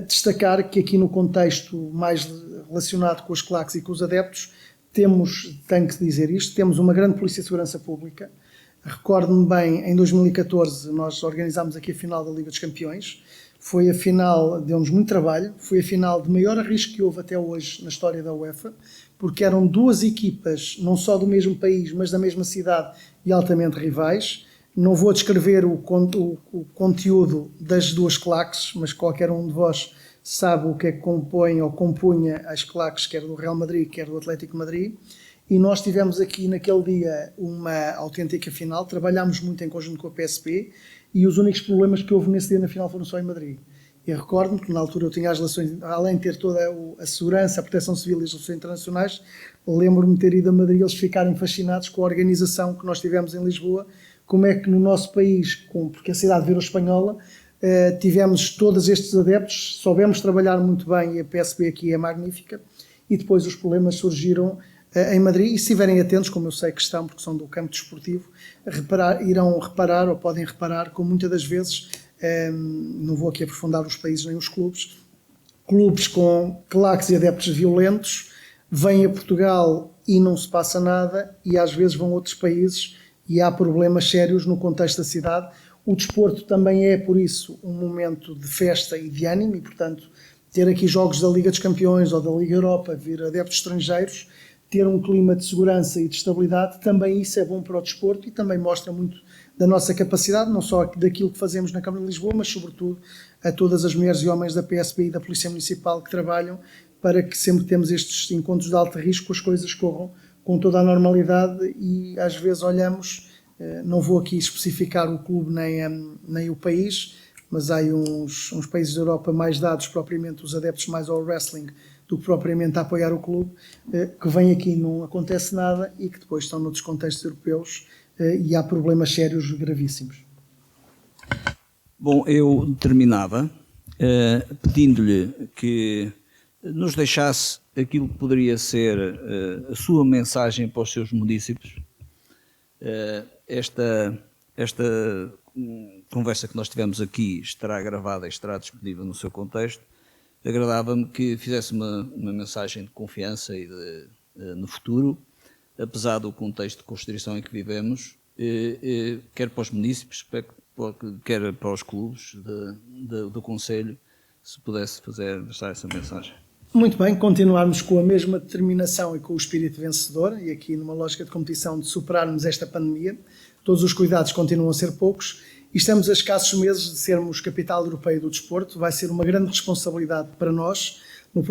destacar que aqui no contexto mais relacionado com as claques e com os adeptos, tenho que dizer isto, temos uma grande Polícia de Segurança Pública. Recordo-me bem, em 2014 nós organizámos aqui a final da Liga dos Campeões. Foi a final, deu-nos muito trabalho, foi a final de maior arrisco que houve até hoje na história da UEFA, porque eram duas equipas, não só do mesmo país, mas da mesma cidade e altamente rivais. Não vou descrever o conteúdo das duas claques, mas qualquer um de vós sabe o que é que compõe ou compunha as claques, quer do Real Madrid, quer do Atlético de Madrid. E nós tivemos aqui naquele dia uma autêntica final, trabalhámos muito em conjunto com a PSP e os únicos problemas que houve nesse dia na final foram só em Madrid. E recordo-me que na altura eu tinha as relações, além de ter toda a segurança, a proteção civil e as relações internacionais, lembro-me de ter ido a Madrid e eles ficarem fascinados com a organização que nós tivemos em Lisboa, como é que no nosso país, porque a cidade virou espanhola, tivemos todos estes adeptos, soubemos trabalhar muito bem e a PSP aqui é magnífica, e depois os problemas surgiram em Madrid, e se estiverem atentos, como eu sei que estão, porque são do campo desportivo, irão reparar, ou podem reparar, como muitas das vezes, não vou aqui aprofundar os países nem os clubes com claques e adeptos violentos, vêm a Portugal e não se passa nada, e às vezes vão a outros países e há problemas sérios no contexto da cidade. O desporto também é, por isso, um momento de festa e de ânimo, e portanto, ter aqui jogos da Liga dos Campeões ou da Liga Europa, vir adeptos estrangeiros, ter um clima de segurança e de estabilidade, também isso é bom para o desporto e também mostra muito da nossa capacidade, não só daquilo que fazemos na Câmara de Lisboa, mas sobretudo a todas as mulheres e homens da PSP e da Polícia Municipal que trabalham para que sempre que temos estes encontros de alto risco as coisas corram com toda a normalidade. E às vezes olhamos, não vou aqui especificar o clube nem o país, mas há uns países da Europa mais dados propriamente os adeptos mais ao wrestling do que propriamente a apoiar o clube, que vem aqui não acontece nada e que depois estão noutros contextos europeus e há problemas sérios gravíssimos. Bom, eu terminava pedindo-lhe que nos deixasse aquilo que poderia ser a sua mensagem para os seus munícipes. Esta conversa que nós tivemos aqui estará gravada e estará disponível no seu contexto. Agradava-me que fizesse uma mensagem de confiança e no futuro, apesar do contexto de Constituição em que vivemos, quer para os munícipes, quer para os clubes do Conselho, se pudesse deixar essa mensagem. Muito bem, continuarmos com a mesma determinação e com o espírito vencedor, e aqui numa lógica de competição de superarmos esta pandemia. Todos os cuidados continuam a ser poucos, e estamos a escassos meses de sermos capital europeia do desporto. Vai ser uma grande responsabilidade para nós, no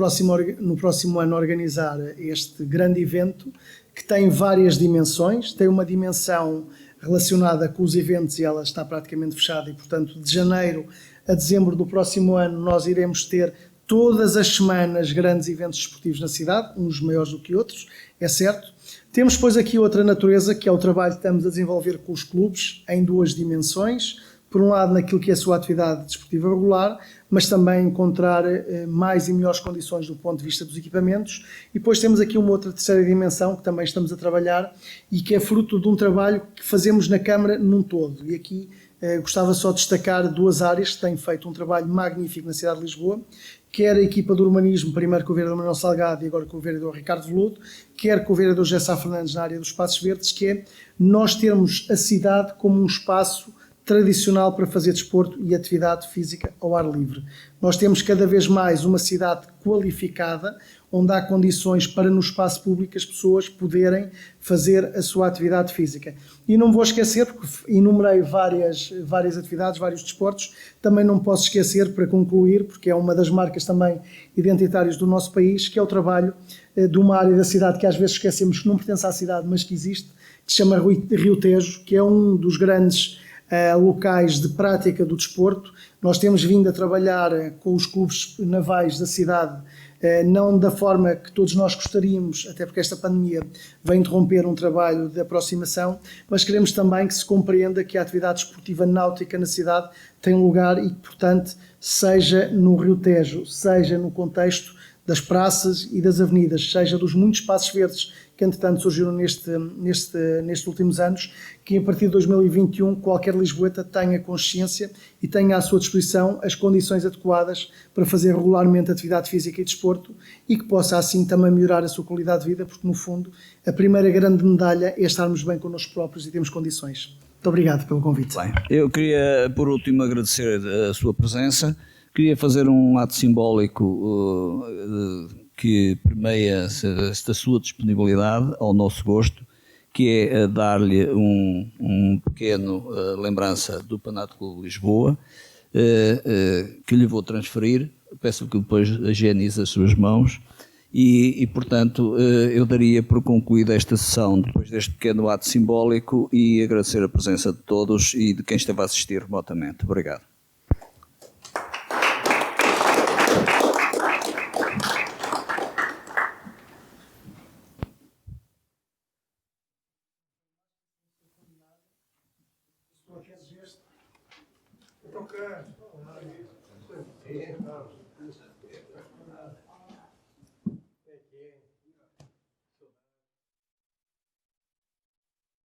próximo ano, organizar este grande evento, que tem várias dimensões. Tem uma dimensão relacionada com os eventos e ela está praticamente fechada, e portanto de janeiro a dezembro do próximo ano nós iremos ter todas as semanas grandes eventos desportivos na cidade, uns maiores do que outros, é certo. Temos depois aqui outra natureza, que é o trabalho que estamos a desenvolver com os clubes em duas dimensões. Por um lado, naquilo que é a sua atividade desportiva regular, mas também encontrar mais e melhores condições do ponto de vista dos equipamentos. E depois temos aqui uma outra terceira dimensão que também estamos a trabalhar e que é fruto de um trabalho que fazemos na Câmara num todo. E aqui gostava só de destacar duas áreas que têm feito um trabalho magnífico na cidade de Lisboa, quer a equipa do urbanismo, primeiro com o vereador Manuel Salgado e agora com o vereador Ricardo Veludo, quer com o vereador José Sá Fernandes na área dos espaços verdes, que é nós termos a cidade como um espaço tradicional para fazer desporto e atividade física ao ar livre. Nós temos cada vez mais uma cidade qualificada, onde há condições para no espaço público as pessoas poderem fazer a sua atividade física. E não me vou esquecer, porque enumerei várias atividades, vários desportos, também não posso esquecer, para concluir, porque é uma das marcas também identitárias do nosso país, que é o trabalho de uma área da cidade que às vezes esquecemos que não pertence à cidade, mas que existe, que se chama Rio Tejo, que é um dos grandes locais de prática do desporto. Nós temos vindo a trabalhar com os clubes navais da cidade, não da forma que todos nós gostaríamos, até porque esta pandemia vem interromper um trabalho de aproximação, mas queremos também que se compreenda que a atividade desportiva náutica na cidade tem lugar e que, portanto, seja no Rio Tejo, seja no contexto das praças e das avenidas, seja dos muitos espaços verdes que entretanto surgiram nestes últimos anos, que a partir de 2021 qualquer lisboeta tenha consciência e tenha à sua disposição as condições adequadas para fazer regularmente atividade física e desporto e que possa assim também melhorar a sua qualidade de vida, porque no fundo a primeira grande medalha é estarmos bem connosco próprios e termos condições. Muito obrigado pelo convite. Bem, eu queria, por último, agradecer a sua presença. Queria fazer um ato simbólico que permeia esta sua disponibilidade ao nosso gosto, que é dar-lhe um pequeno lembrança do Panato Clube de Lisboa, que lhe vou transferir. Peço que depois higienize as suas mãos e portanto, eu daria por concluída esta sessão depois deste pequeno ato simbólico e agradecer a presença de todos e de quem esteve a assistir remotamente. Obrigado. Okay.